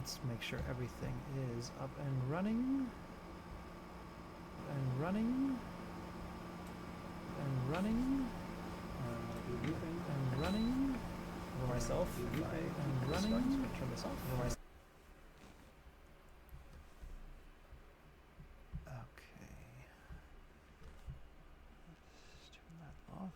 let's make sure everything is up and running. And running. And running. And running. Over myself. And running. I'm going to turn this off. Over myself. Okay. Let's turn that off.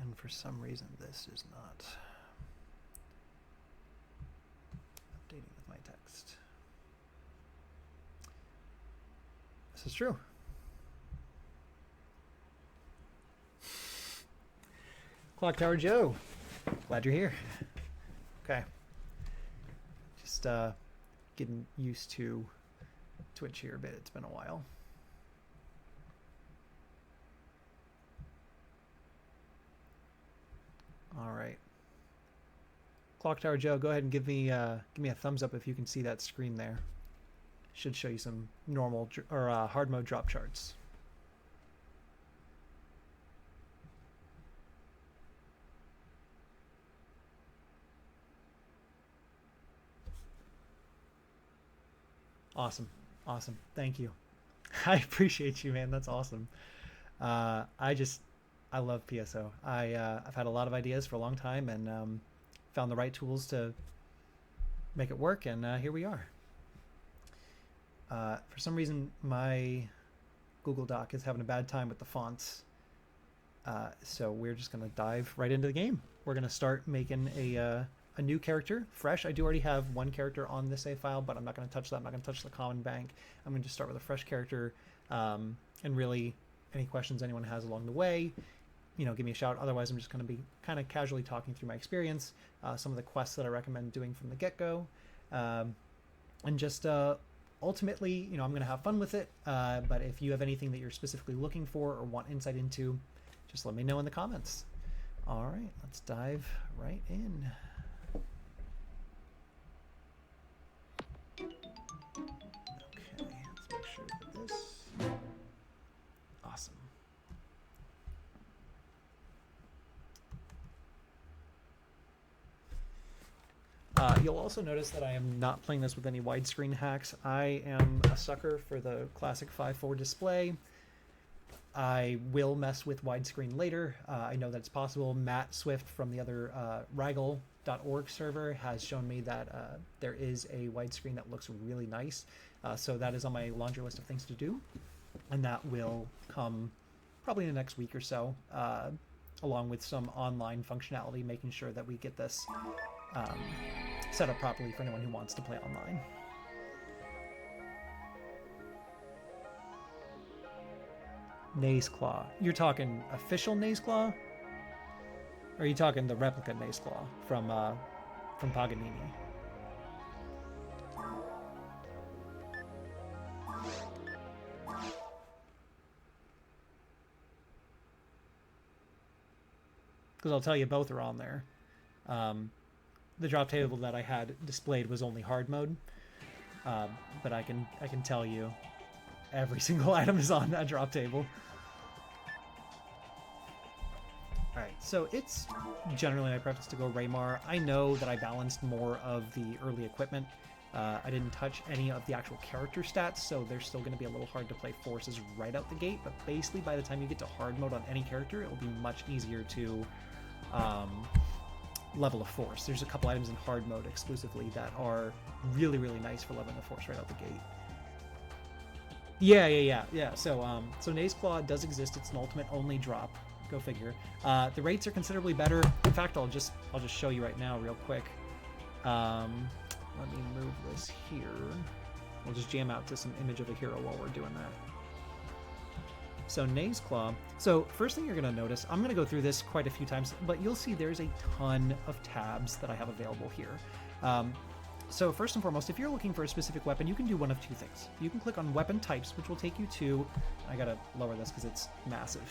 And for some reason this is not updating with my text. This is true. Clock Tower Joe, glad you're here. Okay. Just getting used to Twitch here a bit. It's been a while. All right. Clock Tower Joe, go ahead and give me a thumbs up if you can see that screen there. Should show you some normal or hard mode drop charts. Awesome. Awesome. Thank you. I appreciate you, man. That's awesome. I love PSO. I've had a lot of ideas for a long time and found the right tools to make it work, and here we are. For some reason, my Google Doc is having a bad time with the fonts, so we're just going to dive right into the game. We're going to start making a new character, fresh. I do already have one character on this save file, but I'm not going to touch that. I'm not going to touch the common bank. I'm going to just start with a fresh character, and really any questions anyone has along the way, you know, give me a shout. Otherwise, I'm just going to be kind of casually talking through my experience, some of the quests that I recommend doing from the get-go, and just ultimately, you know, I'm going to have fun with it. But if you have anything that you're specifically looking for or want insight into, just let me know in the comments. All right, let's dive right in. Okay, let's make sure that this. Awesome. You'll also notice that I am not playing this with any widescreen hacks. I am a sucker for the classic 5:4 display. I will mess with widescreen later. I know that it's possible. Matt Swift from the other Ragol.org server has shown me that there is a widescreen that looks really nice. So that is on my laundry list of things to do. And that will come probably in the next week or so, along with some online functionality, making sure that we get this set up properly for anyone who wants to play online. Naze Claw. You're talking official Naze Claw? Or are you talking the replica Naze Claw from Paganini? Because I'll tell you, both are on there. The drop table that I had displayed was only hard mode, but I can tell you every single item is on that drop table. Alright, so it's generally my preference to go Raymar. I know that I balanced more of the early equipment. I didn't touch any of the actual character stats, so they're still going to be a little hard to play forces right out the gate, but basically by the time you get to hard mode on any character, it will be much easier to level a force. There's a couple items in hard mode exclusively that are really, really nice for leveling a force right out the gate. Yeah. So Naze Claw does exist. It's an ultimate only drop. Go figure. The rates are considerably better. In fact, I'll just show you right now real quick. Let me move this here. We'll just jam out to some image of a hero while we're doing that. So Naze Claw. So first thing you're going to notice, I'm going to go through this quite a few times, but you'll see there's a ton of tabs that I have available here. So first and foremost, if you're looking for a specific weapon, you can do one of two things. You can click on weapon types, which will take you to, I got to lower this because it's massive.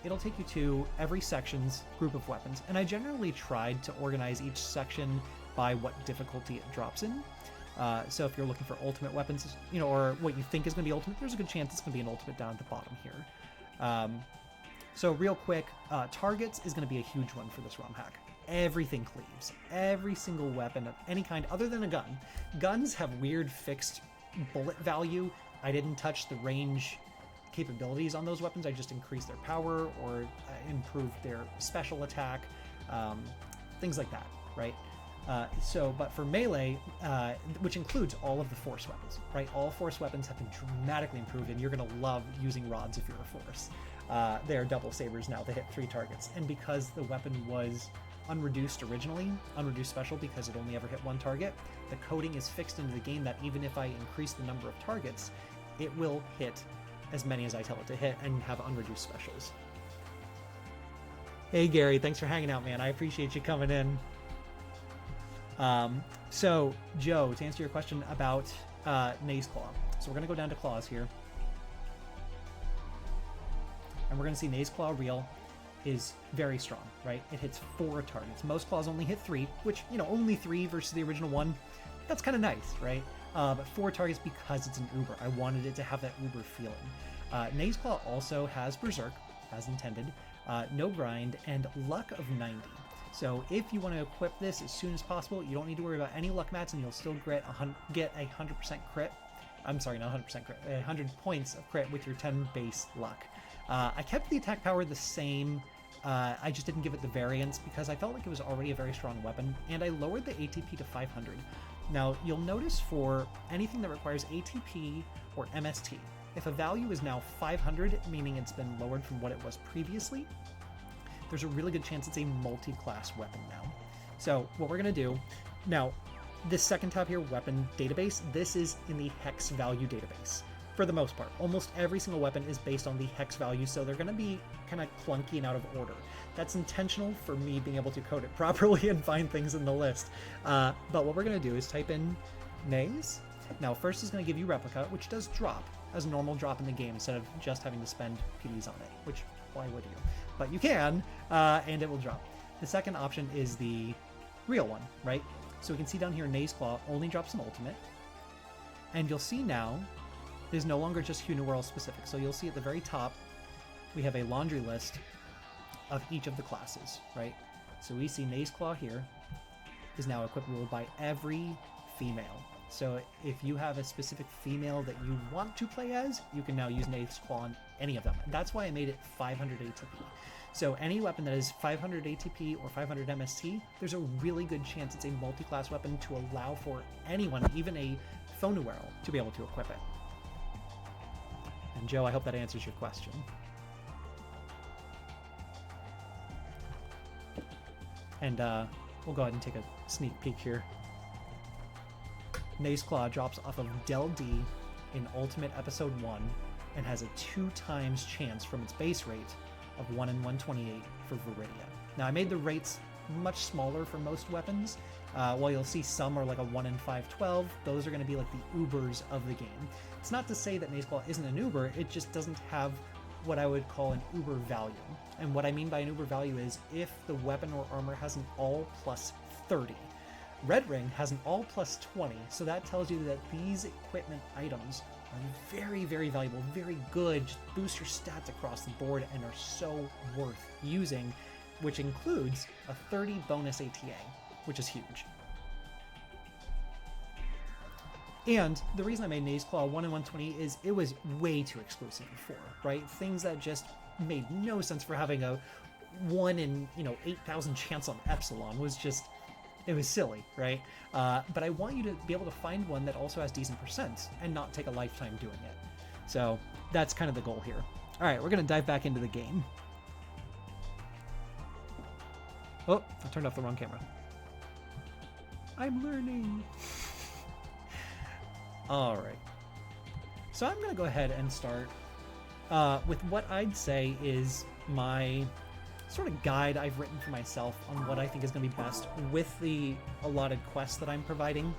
It'll take you to every section's group of weapons. And I generally tried to organize each section by what difficulty it drops in. So if you're looking for ultimate weapons, you know, or what you think is going to be ultimate, there's a good chance it's going to be an ultimate down at the bottom here. So real quick, targets is going to be a huge one for this Romhack. Everything cleaves. Every single weapon of any kind other than a gun. Guns have weird fixed bullet value. I didn't touch the range capabilities on those weapons. I just increased their power or improved their special attack, things like that, right? But for melee, which includes all of the force weapons, right? All force weapons have been dramatically improved, and you're going to love using rods if you're a force. They are double sabers now. They hit 3 targets. And because the weapon was unreduced originally, unreduced special because it only ever hit 1 target, the coding is fixed into the game that even if I increase the number of targets, it will hit as many as I tell it to hit and have unreduced specials. Hey Gary, thanks for hanging out, man. I appreciate you coming in. So Joe, to answer your question about Naze Claw. So we're going to go down to claws here. And we're going to see Naze Claw Real is very strong, right? It hits 4 targets. Most claws only hit 3, which, you know, only 3 versus the original 1. That's kind of nice, right? But 4 targets because it's an Uber. I wanted it to have that Uber feeling. Naze Claw also has Berserk, as intended, no grind, and luck of 90. So if you want to equip this as soon as possible, you don't need to worry about any luck mats, and you'll still get a 100% crit. I'm sorry, not 100% crit. 100 points of crit with your 10 base luck. I kept the attack power the same. I just didn't give it the variance because I felt like it was already a very strong weapon, and I lowered the ATP to 500. Now, you'll notice for anything that requires ATP or MST, if a value is now 500, meaning it's been lowered from what it was previously, there's a really good chance it's a multi-class weapon now. So what we're going to do, now, this second tab here, weapon database, this is in the hex value database. For the most part, almost every single weapon is based on the hex value, so they're going to be kind of clunky and out of order. That's intentional for me being able to code it properly and find things in the list. But what we're going to do is type in Naze. Now, first is going to give you Replica, which does drop as a normal drop in the game instead of just having to spend PDs on it, which, why would you? But you can, and it will drop. The second option is the real one, right? So we can see down here, Naze Claw only drops an ultimate. And you'll see now, it is no longer just Uniworld specific. So you'll see at the very top, we have a laundry list of each of the classes, right? So we see Naze Claw here is now equipable by every female. So if you have a specific female that you want to play as, you can now use Naze Claw on any of them. That's why I made it 500 ATP. So any weapon that is 500 ATP or 500 MST, there's a really good chance it's a multi-class weapon to allow for anyone, even a Phonuero, to be able to equip it. And Joe, I hope that answers your question. And we'll go ahead and take a sneak peek here. Naze Claw drops off of Del D in Ultimate Episode 1 and has a 2 times chance from its base rate of 1 in 128 for Viridia. Now, I made the rates much smaller for most weapons. While you'll see some are like a 1 in 512, those are going to be like the Ubers of the game. It's not to say that Naze Claw isn't an Uber, it just doesn't have what I would call an Uber value. And what I mean by an Uber value is if the weapon or armor has an all plus 30. Red Ring has an all plus 20, so that tells you that these equipment items are very, very valuable, very good, just boost your stats across the board and are so worth using, which includes a 30 bonus ATA, which is huge. And the reason I made Naze Claw 1 in 120 is it was way too exclusive before, right? Things that just made no sense for having a 1 in, 8,000 chance on Epsilon was just, it was silly, right? But I want you to be able to find one that also has decent percents and not take a lifetime doing it. So that's kind of the goal here. All right, we're going to dive back into the game. Oh, I turned off the wrong camera. I'm learning. All right. So I'm going to go ahead and start with what I'd say is my sort of guide I've written for myself on what I think is going to be best with the allotted quests that I'm providing.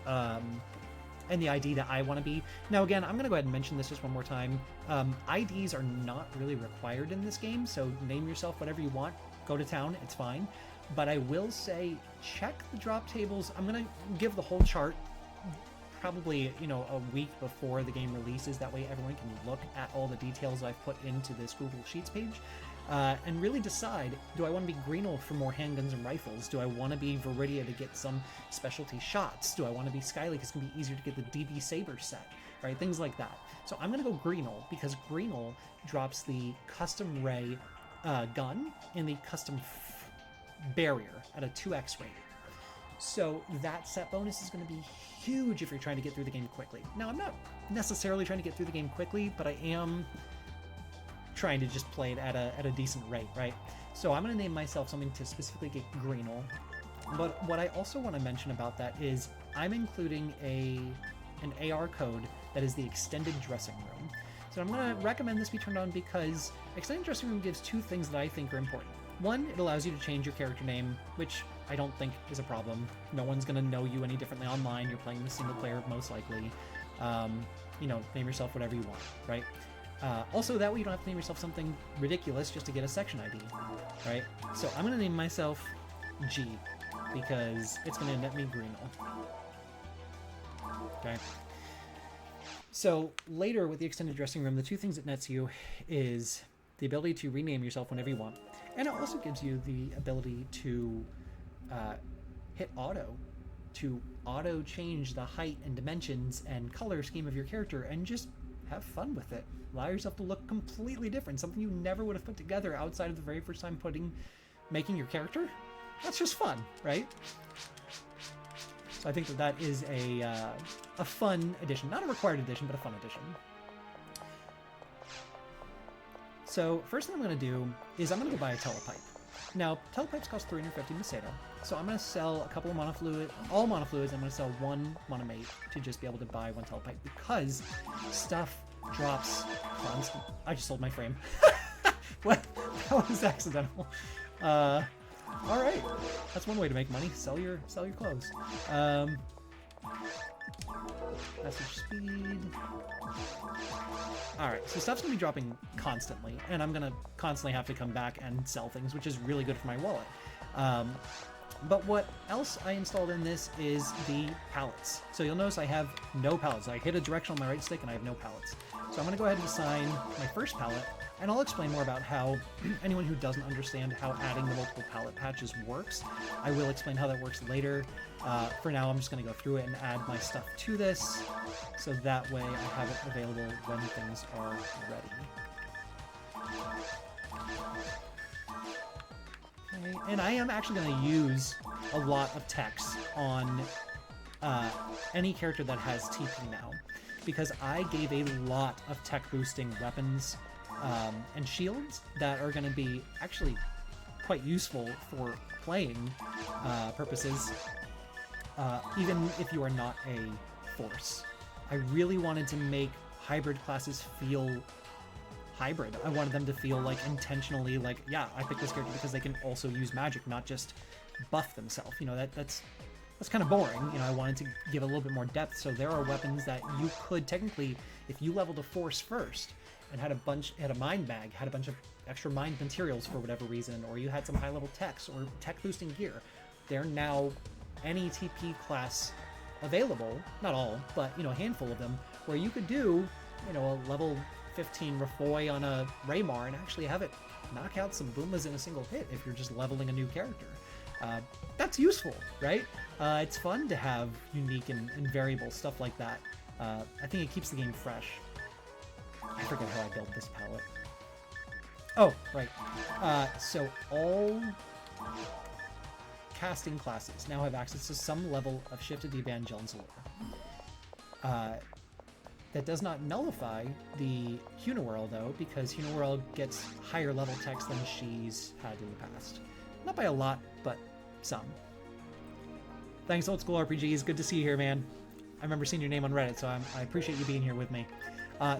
And the ID that I want to be. Now, again, I'm going to go ahead and mention this just one more time. IDs are not really required in this game, so name yourself whatever you want. Go to town, it's fine. But I will say, check the drop tables. I'm going to give the whole chart probably, a week before the game releases. That way everyone can look at all the details I've put into this Google Sheets page. And really decide, do I want to be Greenel for more handguns and rifles? Do I want to be Viridia to get some specialty shots? Do I want to be Skyly because it's going to be easier to get the DB Saber set, right? Things like that. So I'm going to go Greenel because Greenel drops the custom ray gun and the custom barrier at a 2x rate. So that set bonus is going to be huge if you're trying to get through the game quickly. Now, I'm not necessarily trying to get through the game quickly, but I am trying to just play it at a decent rate, right? So I'm going to name myself something to specifically get Greenel. But what I also want to mention about that is I'm including an AR code that is the extended dressing room. So I'm going to recommend this be turned on because extended dressing room gives two things that I think are important. One, it allows you to change your character name, which I don't think is a problem. No one's going to know you any differently online. You're playing the single player most likely. Name yourself whatever you want, right? Also, that way you don't have to name yourself something ridiculous just to get a section ID, right? So I'm going to name myself G, because it's going to net me Greenel. Okay. So later with the extended dressing room, the two things it nets you is the ability to rename yourself whenever you want, and it also gives you the ability to hit auto, to auto change the height and dimensions and color scheme of your character and just have fun with it. Allow yourself to look completely different, something you never would have put together outside of the very first time making your character. That's just fun, right? So I think that is a fun addition. Not a required addition, but a fun addition. So first thing I'm going to do is I'm going to go buy a telepipe. Now, telepipes cost 350 Macedo, so I'm going to sell a couple of mana fluid, all mana fluids. I'm going to sell one mana mate to just be able to buy one telepipe because stuff drops constant. I just sold my frame. What? That was accidental. All right, that's one way to make money. Sell your clothes. Message speed. Alright, so stuff's going to be dropping constantly, and I'm going to constantly have to come back and sell things, which is really good for my wallet. But what else I installed in this is the pallets. So you'll notice I have no pallets. I hit a direction on my right stick and I have no pallets. So I'm going to go ahead and assign my first pallet, and I'll explain more about how anyone who doesn't understand how adding the multiple pallet patches works, I will explain how that works later. For now, I'm just going to go through it and add my stuff to this, so that way I have it available when things are ready. Okay, and I am actually going to use a lot of text on any character that has TP now, because I gave a lot of tech boosting weapons and shields that are going to be actually quite useful for playing purposes. Even if you are not a force. I really wanted to make hybrid classes feel hybrid. I wanted them to feel like intentionally like, yeah, I picked this character because they can also use magic, not just buff themselves. That's kind of boring. I wanted to give a little bit more depth. So there are weapons that you could technically, if you leveled a force first and had a mind bag, had a bunch of extra mind materials for whatever reason, or you had some high level techs or tech boosting gear, they're now any TP class available, not all, but a handful of them, where you could do a level 15 Rafoy on a Raymar and actually have it knock out some Boomas in a single hit if you're just leveling a new character. That's useful, right? It's fun to have unique and variable stuff like that. I think it keeps the game fresh. I forget how I built this palette. Oh, right. So all casting classes now have access to some level of Shifted Evangelon's lore. That does not nullify the Uniworld, though, because Uniworld gets higher level text than she's had in the past. Not by a lot, but some. Thanks, Old School RPGs. Good to see you here, man. remember seeing your name on Reddit, so I appreciate you being here with me.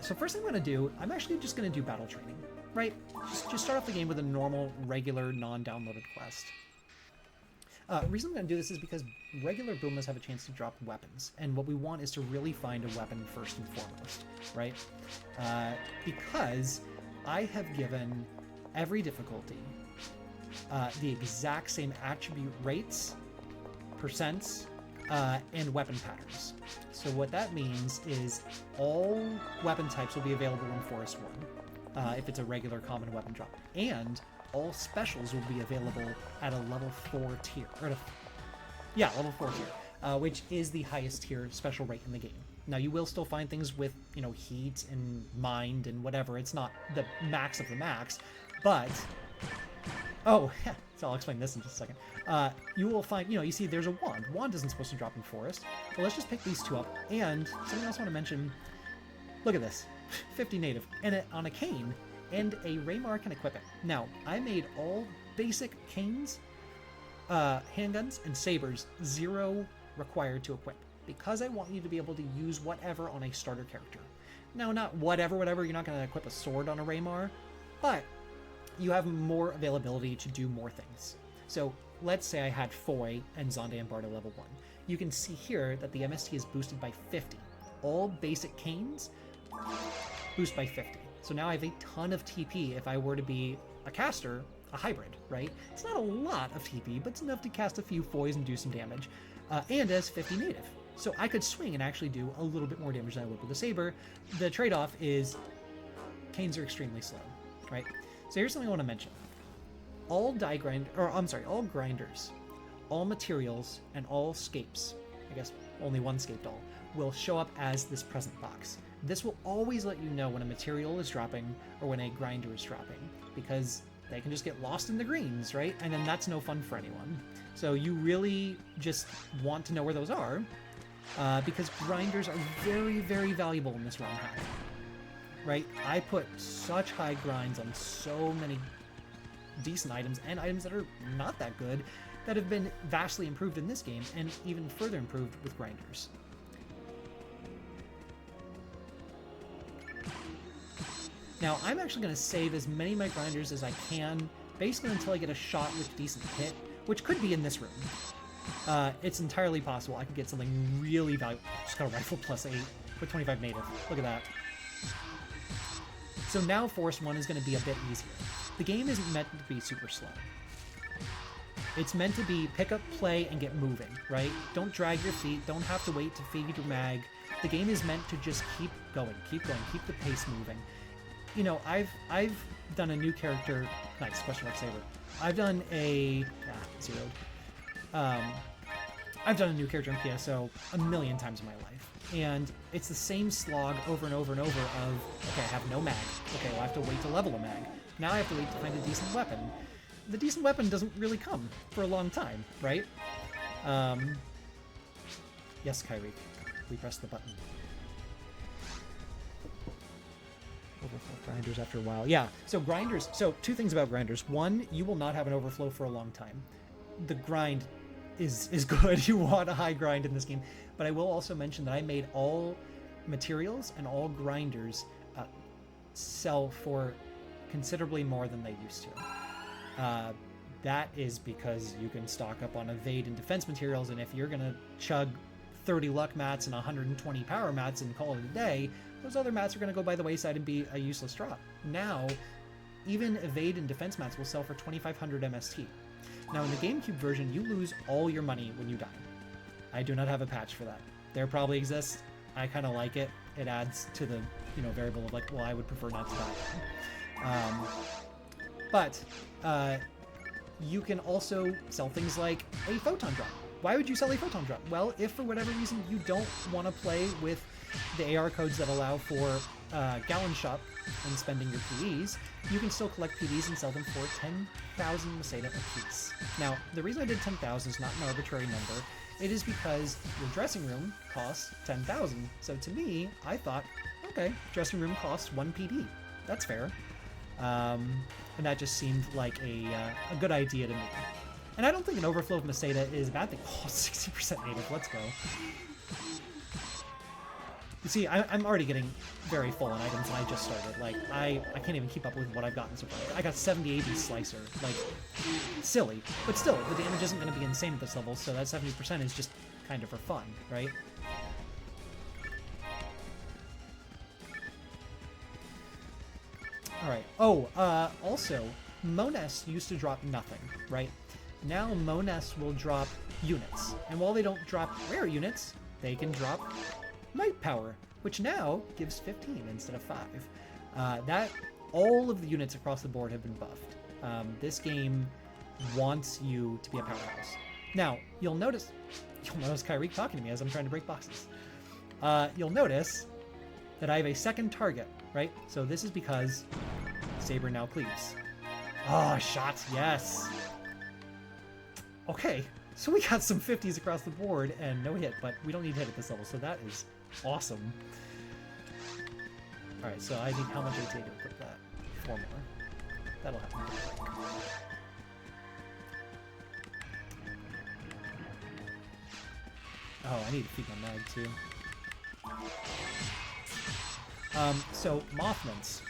So first thing I'm going to do, I'm actually just going to do battle training, right? Just start off the game with a normal, regular, non-downloaded quest. The reason I'm going to do this is because regular Boomas have a chance to drop weapons, and what we want is to really find a weapon first and foremost, right? Because I have given every difficulty the exact same attribute rates, percents, and weapon patterns. So what that means is all weapon types will be available in Forest 1, if it's a regular common weapon drop, and all specials will be available at a level 4 tier, level 4 tier, which is the highest tier special rate in the game. Now you will still find things with, heat and mind and whatever. It's not the max of the max, but so I'll explain this in just a second. You will find, you see there's a wand. Wand isn't supposed to drop in forest. But let's just pick these two up. And something else I want to mention, look at this, 50 native. And on a cane, and a Raymar can equip it. Now, I made all basic canes, handguns, and sabers 0 required to equip, because I want you to be able to use whatever on a starter character. Now, not whatever, you're not going to equip a sword on a Raymar, but you have more availability to do more things. So let's say I had Foy and Zonde and Bardo level 1. You can see here that the MST is boosted by 50. All basic canes boost by 50. So now I have a ton of TP if I were to be a caster, a hybrid, right? It's not a lot of TP, but it's enough to cast a few Foys and do some damage. And as 50 native. So I could swing and actually do a little bit more damage than I would with a saber. The trade-off is canes are extremely slow, right? So here's something I want to mention. All grinders, all materials, and all scapes, I guess only one scape doll, will show up as this present box. This will always let you know when a material is dropping or when a grinder is dropping, because they can just get lost in the greens, right? And then that's no fun for anyone. So you really just want to know where those are, because grinders are very, very valuable in this Romhack. Right? I put such high grinds on so many decent items and items that are not that good that have been vastly improved in this game and even further improved with grinders. Now, I'm actually going to save as many of my grinders as I can, basically until I get a shot with decent hit, which could be in this room. It's entirely possible I could get something really valuable. Just got a rifle plus 8 with 25 native. Look at that. So now Forest 1 is going to be a bit easier. The game isn't meant to be super slow. It's meant to be pick up, play, and get moving, right? Don't drag your feet, don't have to wait to feed your mag. The game is meant to just keep going, keep the pace moving. I've done a new character, nice, question mark saber. I've done zeroed. I've done a new character in PSO a million times in my life. And it's the same slog over and over and over of, okay, I have no mag. Okay, well, I have to wait to level a mag. Now I have to wait to find a decent weapon. The decent weapon doesn't really come for a long time, right? Yes, Kyrie. We press the button. Overflow grinders after a while. Yeah, so grinders. So two things about grinders. One, you will not have an overflow for a long time. The grind is good. You want a high grind in this game. But I will also mention that I made all materials and all grinders sell for considerably more than they used to. That is because you can stock up on evade and defense materials, and if you're going to chug 30 luck mats and 120 power mats and call it a day, those other mats are going to go by the wayside and be a useless drop. Now, even evade and defense mats will sell for 2,500 MST. Now, in the GameCube version, you lose all your money when you die. I do not have a patch for that. There probably exists. I kind of like it. It adds to the variable of like, well, I would prefer not to die. But you can also sell things like a photon drop. Why would you sell a photon drop? Well, if for whatever reason you don't want to play with the AR codes that allow for gallon shop and spending your PDs, you can still collect PDs and sell them for 10,000 Meseta a piece. Now, the reason I did 10,000 is not an arbitrary number. It is because your dressing room costs 10,000. So to me, I thought, okay, dressing room costs 1 PD. That's fair. And that just seemed like a good idea to me. And I don't think an overflow of Meseta is a bad thing. Oh, 60% native. Let's go. You see, I'm already getting very full on items, and I just started. Like, I can't even keep up with what I've gotten so far. I got 70 AB Slicer. Like, silly. But still, the damage isn't going to be insane at this level, so that 70% is just kind of for fun, right? Alright. Oh, also, Mones used to drop nothing, right? Now Mones will drop units. And while they don't drop rare units, they can drop Might Power, which now gives 15 instead of 5. All of the units across the board have been buffed. This game wants you to be a powerhouse. Now, you'll notice Kyrie talking to me as I'm trying to break boxes. You'll notice that I have a second target, right? So this is because Saber now cleaves. Oh, shots, yes. Okay, so we got some 50s across the board and no hit, but we don't need hit at this level, so that is awesome. Alright, so I need how much ATA to equip that? 4 more. That'll happen. Oh, I need to feed my mag too. So Mothments.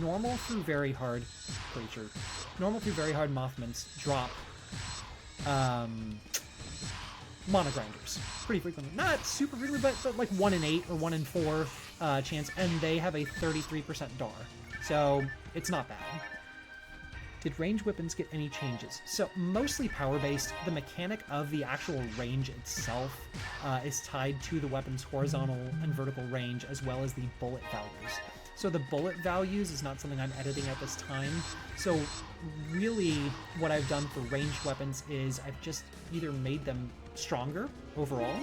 Normal through very hard creature. Normal through very hard Mothments drop Mono Grinders pretty frequently. Not super frequently, but like 1 in 8 or 1 in 4 chance, and they have a 33% DAR. So it's not bad. Did range weapons get any changes? So mostly power-based. The mechanic of the actual range itself is tied to the weapon's horizontal and vertical range, as well as the bullet values. So the bullet values is not something I'm editing at this time. So really what I've done for ranged weapons is I've just either made them stronger overall,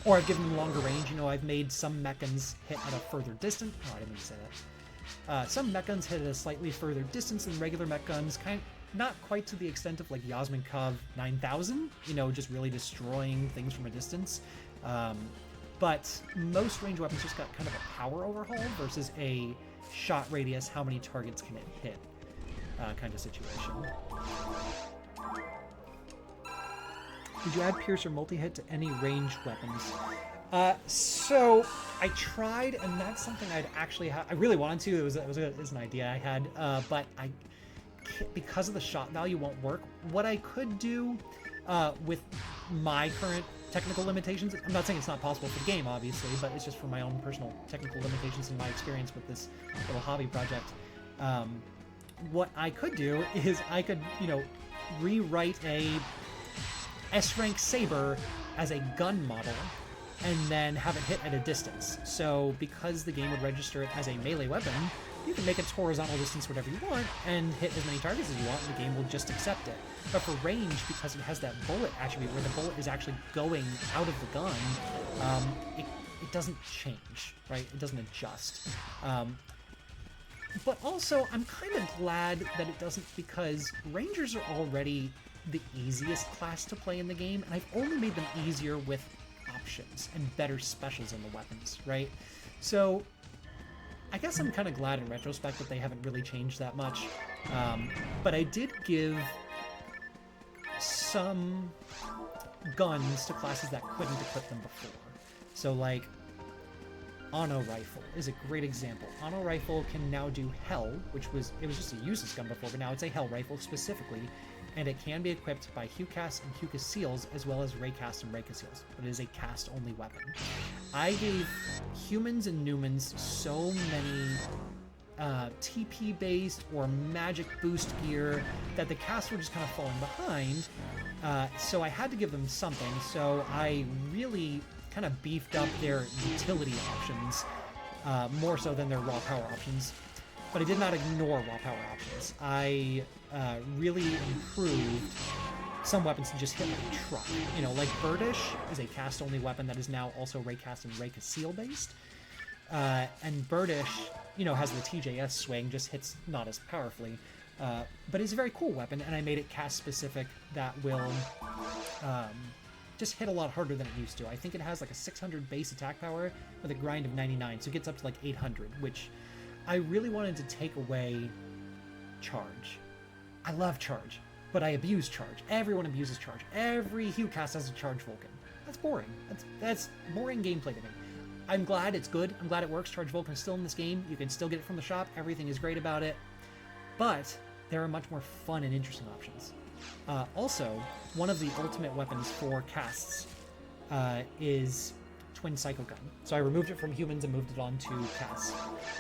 or I've given them longer range. You know, I've made some mech guns hit at a further distance. Oh, I didn't mean to say that. Some mech guns hit at a slightly further distance than regular mech guns, not quite to the extent of like Yasmin Kov 9000, you know, just really destroying things from a distance. But most range weapons just got kind of a power overhaul versus a shot radius, how many targets can it hit kind of situation. Did you add Pierce or multi-hit to any ranged weapons? So I tried, and that's something I'd actually I really wanted to. It was an idea I had, but because of the shot value won't work. What I could do with my current technical limitations, I'm not saying it's not possible for the game, obviously, but it's just for my own personal technical limitations and my experience with this little hobby project. What I could do is I could, you know, rewrite a S-rank Saber as a gun model and then have it hit at a distance. So because the game would register it as a melee weapon, you can make its horizontal distance whatever you want and hit as many targets as you want, and the game will just accept it. But for range, because it has that bullet attribute where the bullet is actually going out of the gun, it doesn't change, right? It doesn't adjust. But also, I'm kind of glad that it doesn't, because Rangers are already the easiest class to play in the game, and I've only made them easier with options and better specials in the weapons, right? So I guess I'm kind of glad in retrospect that they haven't really changed that much. But I did give some guns to classes that couldn't equip them before. So like Auto Rifle is a great example. Auto Rifle can now do Hell, it was just a useless gun before, but now it's a Hell Rifle specifically, and it can be equipped by Hucast and Hucast Seals, as well as Raycast and Raycast Seals, but it is a cast-only weapon. I gave humans and Newmans so many TP-based or magic boost gear that the casts were just kind of falling behind, so I had to give them something, so I really kind of beefed up their utility options, more so than their raw power options. But I did not ignore raw power options. I really improved some weapons to just hit like a truck. You know, like Birdish is a cast-only weapon that is now also Raycast and Raycast Seal-based. And Birdish, you know, has the TJS swing, just hits not as powerfully. But it's a very cool weapon, and I made it cast-specific that will just hit a lot harder than it used to. I think it has like a 600 base attack power with a grind of 99, so it gets up to like 800, which I really wanted to take away Charge. I love Charge, but I abuse Charge. Everyone abuses Charge. Every Hucast has a Charge Vulcan. That's boring. That's boring gameplay to me. I'm glad it's good. I'm glad it works. Charge Vulcan is still in this game. You can still get it from the shop. Everything is great about it. But there are much more fun and interesting options. Also, one of the ultimate weapons for casts is Twin Cycle Gun. So I removed it from humans and moved it on to casts.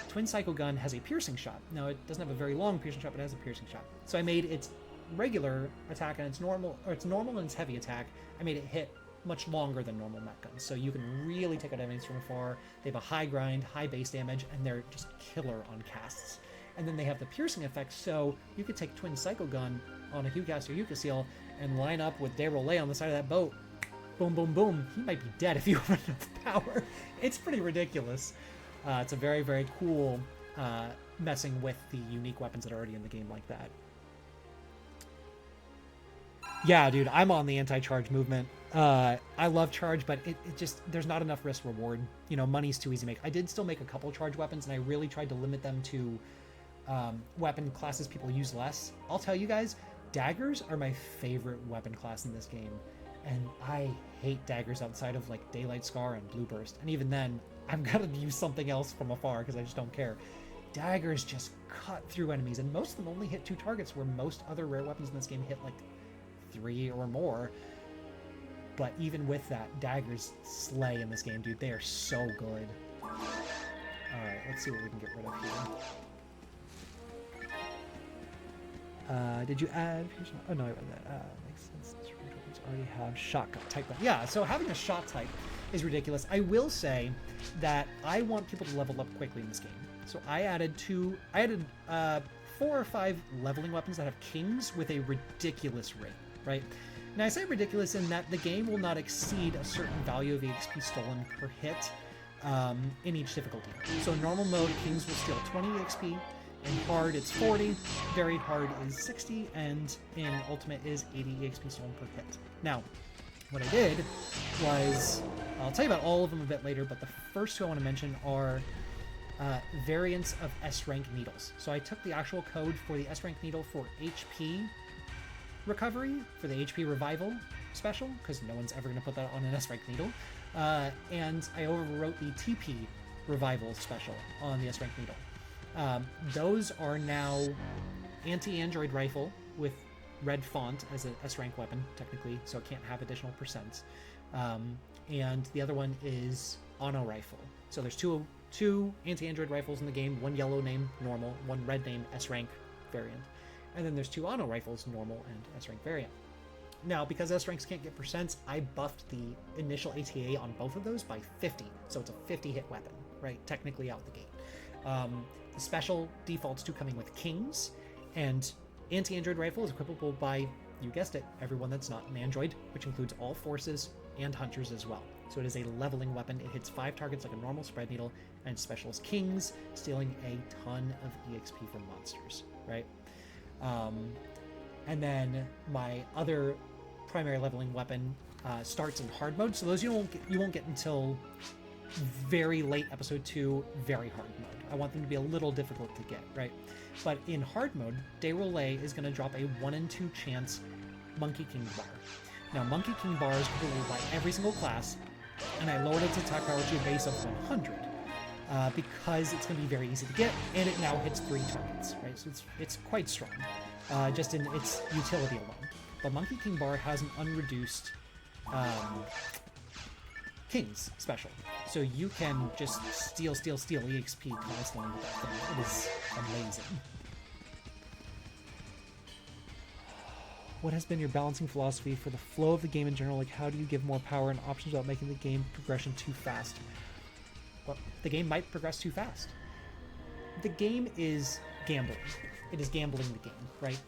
Twin Cycle Gun has a piercing shot. Now, it doesn't have a very long piercing shot, but it has a piercing shot. So I made its regular attack and its normal and its heavy attack. I made it hit much longer than normal mech guns. So you can really take out enemies from afar. They have a high grind, high base damage, and they're just killer on casts. And then they have the piercing effect, so you could take Twin Cycle Gun on a Hugcast or Yuka and line up with Ragol on the side of that boat. Boom, boom, boom. He might be dead if you have enough power. It's pretty ridiculous. It's a very, very cool messing with the unique weapons that are already in the game like that. Yeah, dude, I'm on the anti-charge movement. I love charge, but it just, there's not enough risk reward. You know, money's too easy to make. I did still make a couple charge weapons, and I really tried to limit them to weapon classes people use less. I'll tell you guys, daggers are my favorite weapon class in this game, and I hate daggers outside of like Daylight Scar and Blue Burst, and even then I'm gonna use something else from afar because I just don't care. Daggers just cut through enemies, and most of them only hit 2 targets, where most other rare weapons in this game hit like 3 or more. But even with that, daggers slay in this game, dude. They are so good. Alright, let's see what we can get rid of here. Did you add... Oh, no, I read that. Makes sense. Already have shot type. Yeah, so having a shot type is ridiculous. I will say that I want people to level up quickly in this game. So I added 4 or 5 leveling weapons that have kings with a ridiculous rate, right? Now I say ridiculous in that the game will not exceed a certain value of EXP stolen per hit in each difficulty. So in normal mode, kings will steal 20 EXP. In hard, it's 40, very hard is 60, and in ultimate is 80 EXP stolen per hit. Now, what I did was, I'll tell you about all of them a bit later, but the first 2 I want to mention are variants of S-rank needles. So I took the actual code for the S-rank needle for HP recovery, for the HP revival special, because no one's ever going to put that on an S-rank needle, and I overwrote the TP revival special on the S-rank needle. Those are now anti-android rifle with red font as an S-rank weapon, technically, so it can't have additional percents. And the other one is auto rifle. So there's two anti-android rifles in the game, one yellow name, normal, one red name, S-rank variant. And then there's 2 auto rifles, normal and S-rank variant. Now, because S-ranks can't get percents, I buffed the initial ATA on both of those by 50. So it's a 50 hit weapon, right? Technically out the gate. The special defaults to coming with kings, and anti-android rifle is equipable by, you guessed it, everyone that's not an android, which includes all forces and hunters as well. So it is a leveling weapon. It hits 5 targets like a normal spread needle, and special is kings, stealing a ton of EXP from monsters, right? And then my other primary leveling weapon starts in hard mode. So those you won't get until very late episode 2, very hard mode. I want them to be a little difficult to get, right? But in hard mode, Ragol is going to drop a 1 in 2 chance Monkey King bar. Now, Monkey King bar is equivalent by every single class, and I lowered its attack power to a base of 100 because it's going to be very easy to get, and it now hits 3 targets, right? So it's quite strong, just in its utility alone. But Monkey King bar has an unreduced King's special. So you can just steal EXP constantly with that thing. It is amazing. What has been your balancing philosophy for the flow of the game in general? Like, how do you give more power and options without making the game progression too fast? Well, the game might progress too fast. The game is gambling. It is gambling the game, right?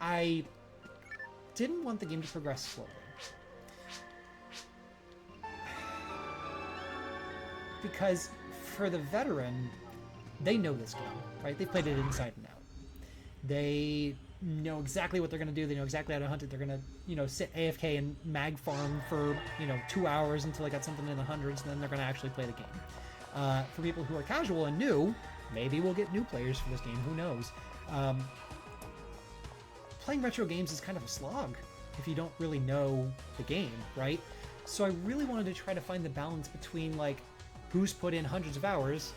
I didn't want the game to progress slowly. Because for the veteran, they know this game, right? They've played it inside and out. They know exactly what they're going to do. They know exactly how to hunt it. They're going to, sit AFK and mag farm for, 2 hours until they got something in the hundreds, and then they're going to actually play the game. For people who are casual and new, maybe we'll get new players for this game. Who knows? Playing retro games is kind of a slog if you don't really know the game, right? So I really wanted to try to find the balance between like who's put in hundreds of hours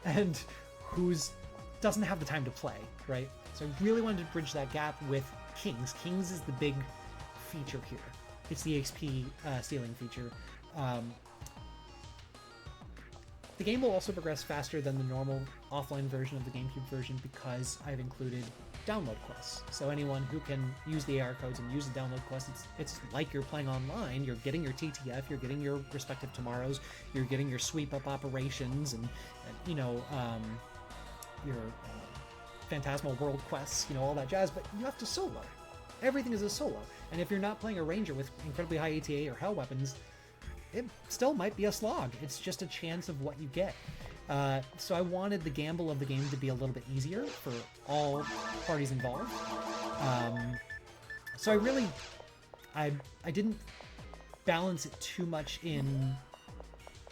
and who's doesn't have the time to play, right? So I really wanted to bridge that gap with Kings. Kings is the big feature here. It's the XP stealing feature. The game will also progress faster than the normal offline version of the GameCube version because I've included download quests. So anyone who can use the AR codes and use the download quests, it's like you're playing online. You're getting your TTF, you're getting your respective tomorrows, you're getting your sweep up operations, and you know, your Phantasmal World quests, you know, all that jazz. But you have to solo. Everything is a solo, and if you're not playing a ranger with incredibly high ATA or hell weapons, it still might be a slog. It's just a chance of what you get. So I wanted the gamble of the game to be a little bit easier for all parties involved. So I didn't balance it too much in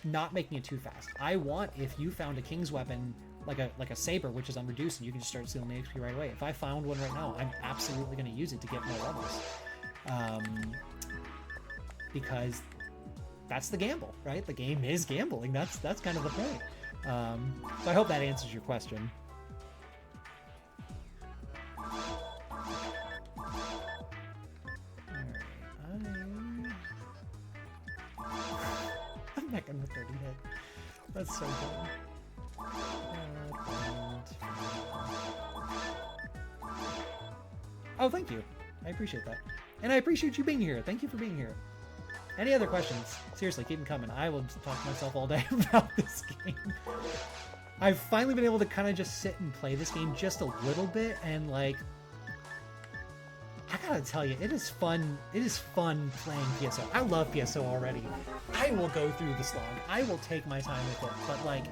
not making it too fast. I want, if you found a king's weapon like a saber, which is unreduced, and you can just start stealing the XP right away. If I found one right now, I'm absolutely going to use it to get more levels. Because that's the gamble, right? The game is gambling. That's kind of the point. So I hope that answers your question. I'm not gonna 30 hit. That's so dumb. Oh, thank you. I appreciate that. And I appreciate you being here. Thank you for being here. Any other questions? Seriously, keep them coming. I will just talk to myself all day about this game. I've finally been able to kind of just sit and play this game just a little bit, and like, I gotta tell you, it is fun. It is fun playing PSO. I love PSO already. I will go through the slog. I will take my time with it, but like,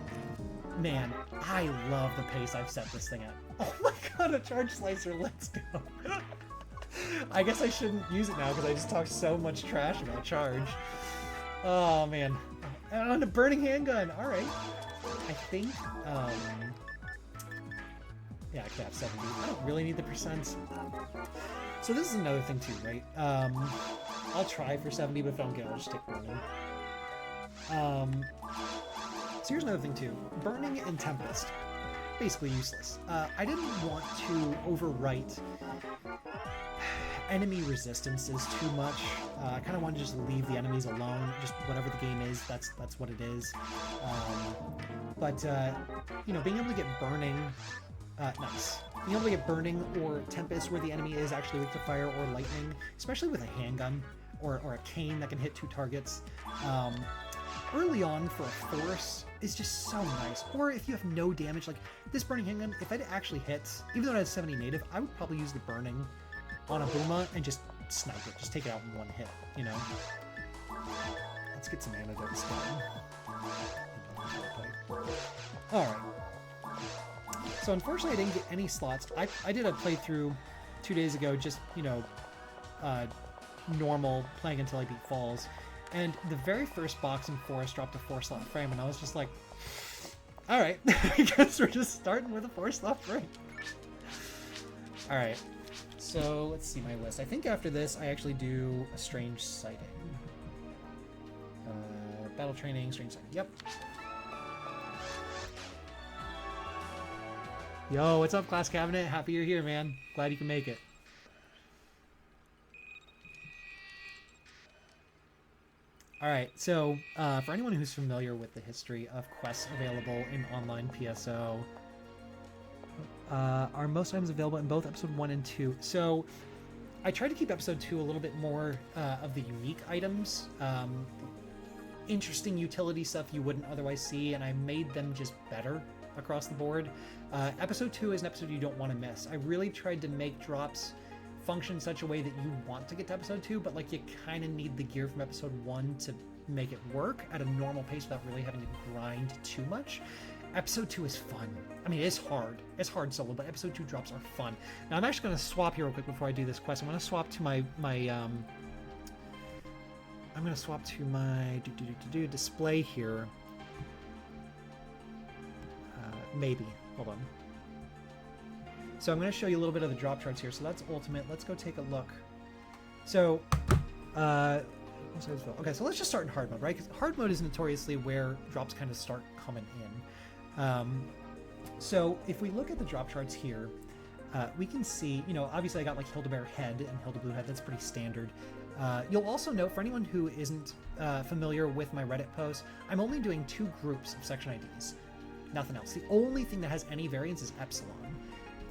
man, I love the pace I've set this thing at. Oh my god, a charge slicer, let's go. I guess I shouldn't use it now because I just talked so much trash about charge. Oh man. And on a burning handgun, alright. I think, yeah, I could have 70. I don't really need the percents. So this is another thing too, right? I'll try for 70, but if I don't get it, I'll just take burning. So here's another thing too. Burning and Tempest. Basically useless. I didn't want to overwrite enemy resistances too much. I kind of want to just leave the enemies alone. Just whatever the game is, that's what it is. You know, being able to get burning, nice. Being able to get burning or Tempest where the enemy is actually weak to fire or lightning, especially with a handgun or a cane that can hit 2 targets. Early on for a force is just so nice. Or if you have no damage, like this burning handgun, if it actually hits, even though it has 70 native, I would probably use the burning on a Booma and just snipe it. Just take it out in one hit, you know? Let's get some antidotes done. Alright. So unfortunately I didn't get any slots. I did a playthrough 2 days ago, just, you know, normal, playing until I beat Falls. And the very first box in Forest dropped a 4-slot frame, and I was just like, alright, I guess we're just starting with a 4-slot frame. Alright. So let's see my list. I think after this, I actually do a strange sighting. Battle training, strange sighting. Yep. Yo, what's up, Class Cabinet? Happy you're here, man. Glad you can make it. Alright, so for anyone who's familiar with the history of quests available in online PSO, are most items available in both episode 1 and 2. So I tried to keep episode 2 a little bit more of the unique items, interesting utility stuff you wouldn't otherwise see, and I made them just better across the board. Episode 2 is an episode you don't want to miss. I really tried to make drops function in such a way that you want to get to episode 2, but like you kind of need the gear from episode 1 to make it work at a normal pace without really having to grind too much. Episode 2 is fun. I mean, it's hard. It's hard solo, but episode 2 drops are fun. Now, I'm actually going to swap here real quick before I do this quest. I'm going to swap to my display here. Maybe. Hold on. So I'm going to show you a little bit of the drop charts here. So that's ultimate. Let's go take a look. So Okay, so let's just start in hard mode, right? Because hard mode is notoriously where drops kind of start coming in. So if we look at the drop charts here, we can see, obviously I got like Hildebeer Head and Hildeblue Head. That's pretty standard. You'll also note, for anyone who isn't familiar with my Reddit posts, I'm only doing 2 groups of section IDs. Nothing else. The only thing that has any variance is Epsilon.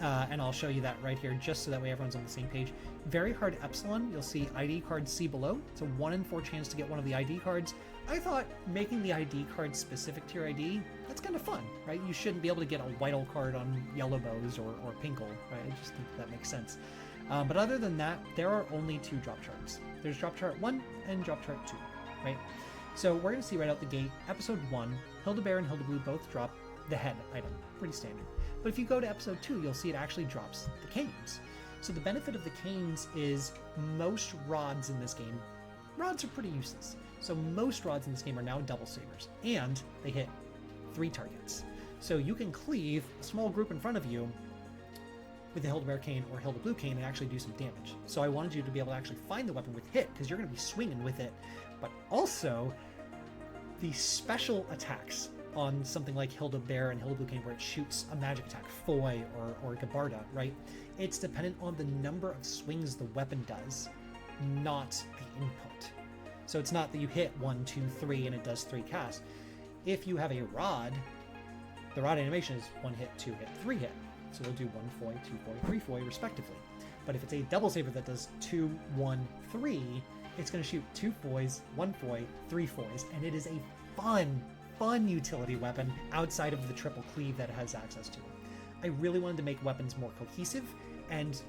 And I'll show you that right here, just so that way everyone's on the same page. Very hard Epsilon, you'll see ID card C below. It's a 1 in 4 chance to get one of the ID cards. I thought making the ID card specific to your ID, that's kind of fun, right? You shouldn't be able to get a Whittle card on Yellow Bows or Pinkle, right? I just think that makes sense. But other than that, there are only 2 drop charts. There's drop chart 1 and drop chart 2, right? So we're going to see right out the gate, episode 1, Hildebeer and Hildeblue both drop the head item, pretty standard. But if you go to episode 2, you'll see it actually drops the canes. So the benefit of the canes is most rods in this game, rods are pretty useless. So most rods in this game are now double sabers, and they hit 3 targets. So you can cleave a small group in front of you with the Hildebeer cane or Hildeblue cane and actually do some damage. So I wanted you to be able to actually find the weapon with hit, because you're going to be swinging with it. But also, the special attacks on something like Hildebeer and Hildeblue cane, where it shoots a magic attack, Foy or Gabarda, right? It's dependent on the number of swings the weapon does, not the input. So it's not that you hit 1, 2, 3 and it does 3 casts. If you have a rod, the rod animation is 1 hit, 2 hit, 3 hit. So they'll do 1 foy, 2 foy, 3 foy respectively. But if it's a double saber that does 2, 1, 3, it's going to shoot 2 foys, 1 foy, 3 foys, and it is a fun utility weapon outside of the triple cleave that it has access to. I really wanted to make weapons more cohesive and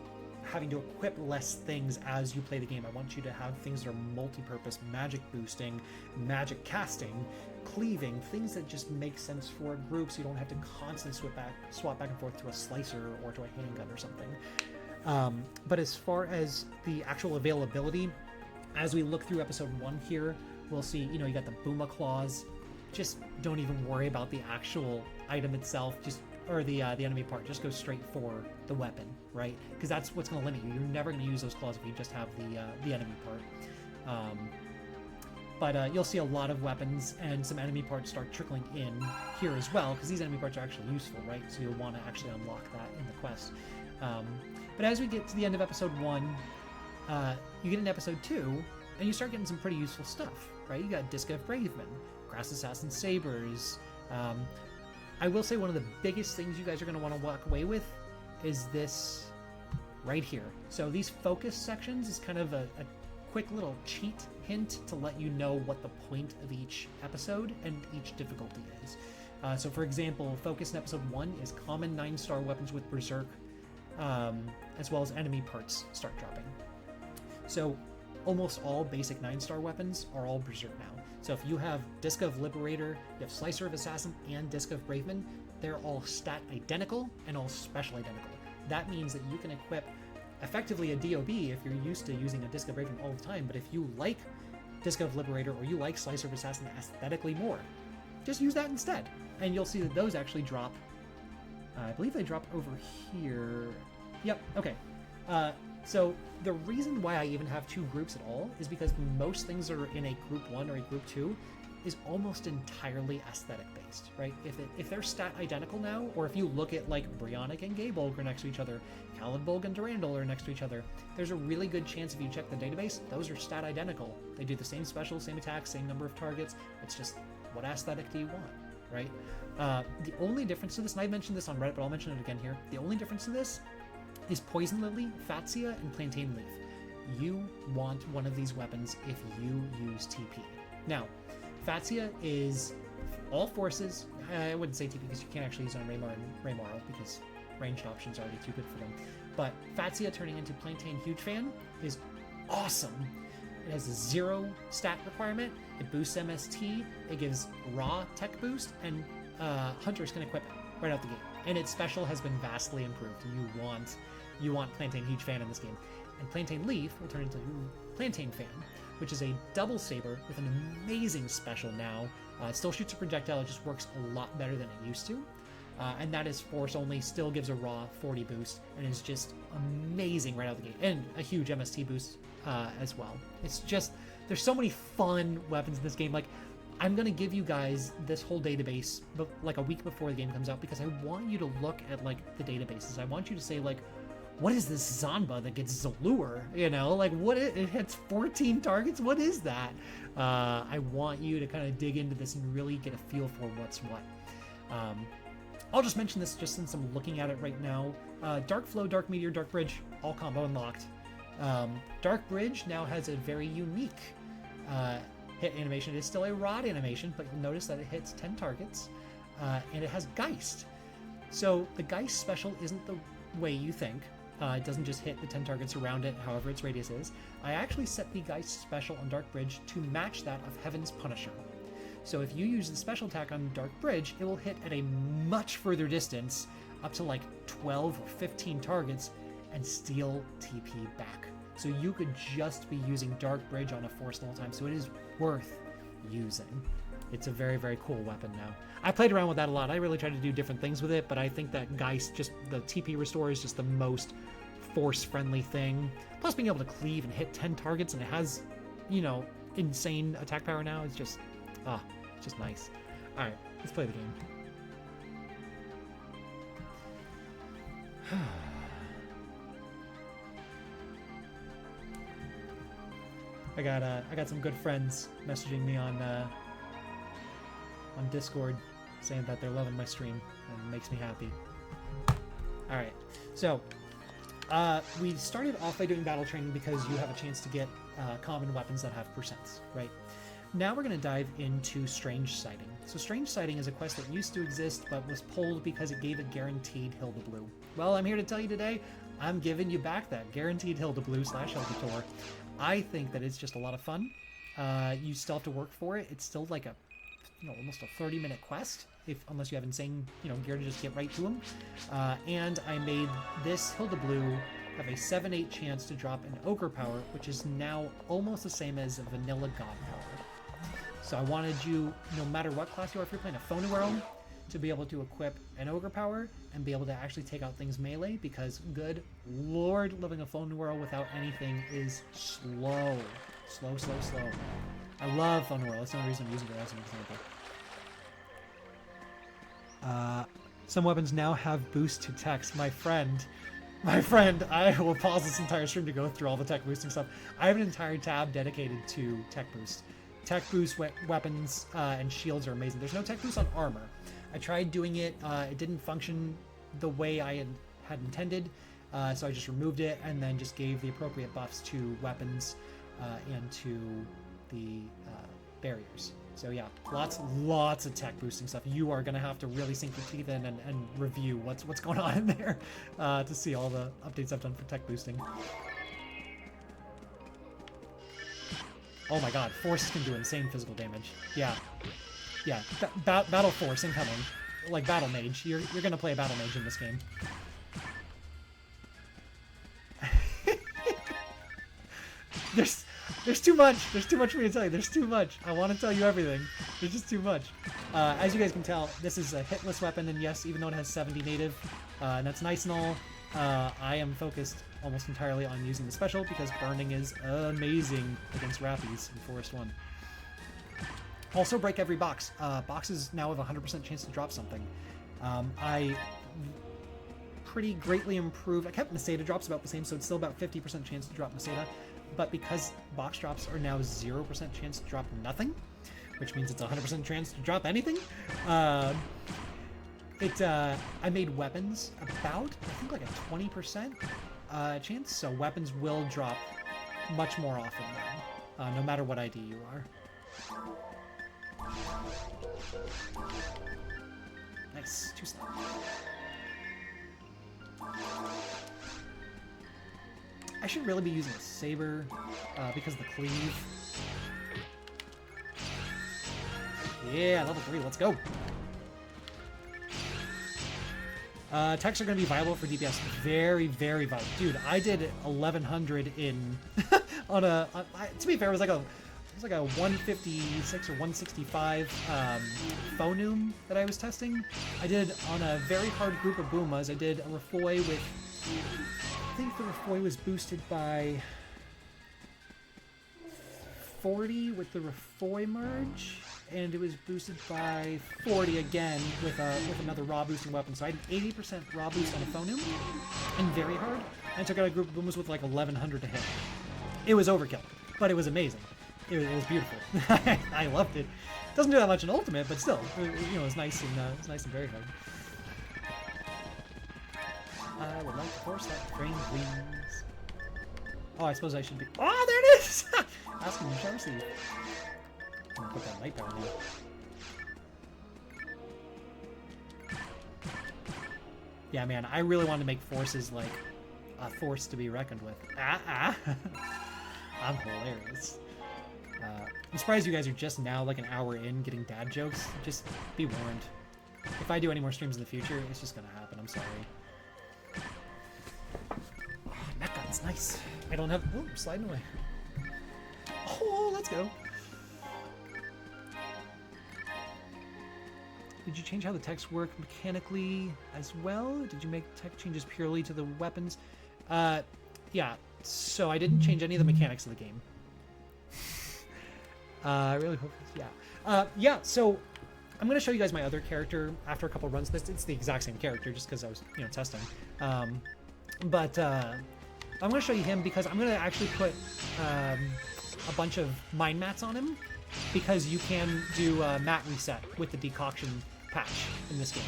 having to equip less things as you play the game. I want you to have things that are multi-purpose, magic boosting, magic casting, cleaving, things that just make sense for a group so you don't have to constantly swap back and forth to a slicer or to a handgun or something. But as far as the actual availability, as we look through episode 1 here, we'll see, you got the Booma Claws. Just don't even worry about the actual item itself, or the enemy part. Just go straight for the weapon, right? Because that's what's going to limit you. You're never going to use those claws if you just have the enemy part. But you'll see a lot of weapons and some enemy parts start trickling in here as well, because these enemy parts are actually useful, right? So you'll want to actually unlock that in the quest. But as we get to the end of episode 1, you get into episode 2, and you start getting some pretty useful stuff, right? You got Disc of Bravemen, Grass Assassin Sabers. I will say one of the biggest things you guys are going to want to walk away with is this right here. So these focus sections is kind of a quick little cheat hint to let you know what the point of each episode and each difficulty is. So for example, focus in episode 1 is common 9-star weapons with Berserk, as well as enemy parts start dropping. So almost all basic 9-star weapons are all Berserk now. So if you have Disc of Liberator, you have Slicer of Assassin, and Disc of Braveman, they're all stat identical and all special identical. That means that you can equip effectively a DOB if you're used to using a Disc of Braveman all the time, but if you like Disc of Liberator or you like Slicer of Assassin aesthetically more, just use that instead. And you'll see that those actually drop, I believe they drop over here. Yep, okay. So the reason why I even have 2 groups at all is because most things that are in a group 1 or a group 2 is almost entirely aesthetic based, right? If they're stat identical now, or if you look at like Brionic and Gaybolg are next to each other, Kaladbolg and Durandal are next to each other, there's a really good chance if you check the database, those are stat identical. They do the same special, same attack, same number of targets. It's just, what aesthetic do you want, right? The only difference to this, and I mentioned this on Reddit, but I'll mention it again here, the only difference to this is Poison Lily, Fatsia, and Plantain Leaf. You want one of these weapons if you use TP. Now, Fatsia is all forces. I wouldn't say TP because you can't actually use it on Raymar and Raymarl because ranged options are already too good for them. But Fatsia turning into Plantain Huge Fan is awesome. It has a 0 stat requirement. It boosts MST. It gives raw tech boost, and Hunters can equip it right out the gate. And its special has been vastly improved. You want Plantain Huge Fan in this game. And Plantain Leaf will turn into Plantain Fan, which is a double saber with an amazing special now. It still shoots a projectile, it just works a lot better than it used to. And that is force only, still gives a raw 40 boost, and is just amazing right out the gate. And a huge MST boost as well. It's just there's so many fun weapons in this game. Like, I'm gonna give you guys this whole database, but like a week before the game comes out, because I want you to look at like the databases. I want you to say like, what is this Zanba that gets Zalure? You know, like it hits 14 targets. What is that? I want you to kind of dig into this and really get a feel for what's what. I'll just mention this just since I'm looking at it right now. Dark Flow, Dark Meteor, Dark Bridge, all combo unlocked. Dark Bridge now has a very unique hit animation. It is still a rod animation, but you'll notice that it hits 10 targets, and it has Geist. So the Geist special isn't the way you think. It doesn't just hit the 10 targets around it, however its radius is. I actually set the Geist special on Dark Bridge to match that of Heaven's Punisher. So if you use the special attack on Dark Bridge, it will hit at a much further distance, up to like 12 or 15 targets, and steal TP back. So you could just be using Dark Bridge on a force the whole time, so it is worth using. It's a very, very cool weapon now. I played around with that a lot. I really tried to do different things with it, but I think that Geist, just the TP restore, is just the most force-friendly thing. Plus being able to cleave and hit 10 targets, and it has, you know, insane attack power now. It's just, it's just nice. All right, let's play the game. I got some good friends messaging me on Discord saying that they're loving my stream, and it makes me happy. All right, so we started off by doing battle training because you have a chance to get common weapons that have percents, right? Now we're going to dive into Strange Sighting. So Strange Sighting is a quest that used to exist but was pulled because it gave a guaranteed Hilda Blue. Well, I'm here to tell you today, I'm giving you back that guaranteed Hilda Blue / Hilda. I think that it's just a lot of fun. You still have to work for it. It's still like a, you know, almost a 30-minute quest, unless you have insane, you know, gear to just get right to them. And I made this Hilda Blue have a 7/8 chance to drop an Ogre Power, which is now almost the same as a vanilla God Power. So I wanted you, no matter what class you are, if you're playing a Phantasy, to be able to equip an Ogre Power and be able to actually take out things melee, because good lord, living a Phantasy without anything is slow. Slow. I love Phantasy. That's the only reason I'm using it as an example. Some weapons now have boost to text. My friend, I will pause this entire stream to go through all the tech boosting stuff. I have an entire tab dedicated to tech boost. Tech boost weapons and shields are amazing. There's no tech boost on armor. I tried doing it. It didn't function the way I had intended, so I just removed it and then just gave the appropriate buffs to weapons and to the barriers. So yeah, lots of tech boosting stuff. You are gonna have to really sink your teeth in and review what's going on in there to see all the updates I've done for tech boosting. Oh my god, force can do insane physical damage. Yeah. Battle force incoming. Like battle mage. You're gonna play a battle mage in this game. There's too much. There's too much for me to tell you. There's too much. I want to tell you everything. There's just too much. As you guys can tell, this is a hitless weapon, and yes, even though it has 70 native, and that's nice and all, I am focused almost entirely on using the special because burning is amazing against Rappies in Forest 1. Also break every box. Boxes now have a 100% chance to drop something. I pretty greatly improved. I kept Maseda drops about the same, so it's still about 50% chance to drop Maseda. But because box drops are now 0% chance to drop nothing, which means it's 100% chance to drop anything, I made weapons about, I think, like a 20% chance, so weapons will drop much more often now, no matter what ID you are. Nice, 2 slot. I should really be using a saber because of the cleave. Yeah, level 3, let's go. Techs are going to be viable for DPS. Very, very viable. Dude, I did 1100 in to be fair, it was like a 156 or 165 Phonum that I was testing. I did on a very hard group of Boomas. I did a Refoy with, I think the Refoy was boosted by 40 with the Refoy merge, and it was boosted by 40 again with another raw boosting weapon. So I had an 80% raw boost on a Phonum and very hard. And took out a group of booms with like 1100 to hit. It was overkill, but it was amazing. It was beautiful. I loved it. Doesn't do that much in Ultimate, but still, you know, it's nice and very hard. I would like to force that train, please. Oh, I suppose I should be. Oh, there it is! Asking you shall receive. I'm gonna put that light power now. Yeah, man, I really wanted to make forces like a force to be reckoned with. I'm hilarious. I'm surprised you guys are just now like an hour in getting dad jokes. Just be warned. If I do any more streams in the future, it's just gonna happen. I'm sorry. Oh, that gun's nice. I don't have. Oh, I'm sliding away. Oh, let's go. Did you change how the text work mechanically as well? Did you make tech changes purely to the weapons? Yeah. So I didn't change any of the mechanics of the game. I really hope. Yeah. Yeah. So I'm gonna show you guys my other character after a couple runs. It's the exact same character, just because I was, you know, testing. But I'm gonna show you him because I'm gonna actually put a bunch of mind mats on him, because you can do mat reset with the decoction patch in this game.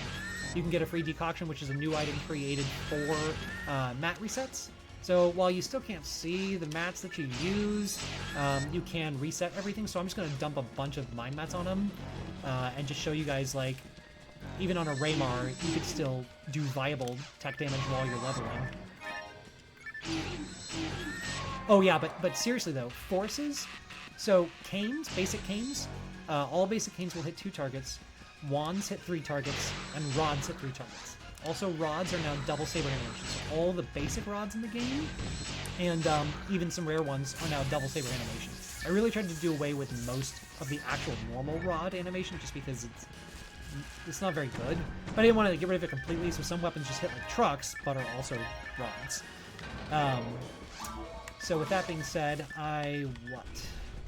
You can get a free decoction, which is a new item created for mat resets. So while you still can't see the mats that you use, you can reset everything. So I'm just going to dump a bunch of mind mats on him and just show you guys, like, even on a Raymar, you could still do viable tech damage while you're leveling. Oh yeah, but seriously though, forces. So canes, basic canes, all basic canes will hit 2 targets. Wands hit 3 targets, and rods hit 3 targets. Also, rods are now double saber animations. So all the basic rods in the game, and even some rare ones, are now double saber animations. I really tried to do away with most of the actual normal rod animation, just because it's not very good. But I didn't want to get rid of it completely, so some weapons just hit like trucks, but are also rods. So with that being said,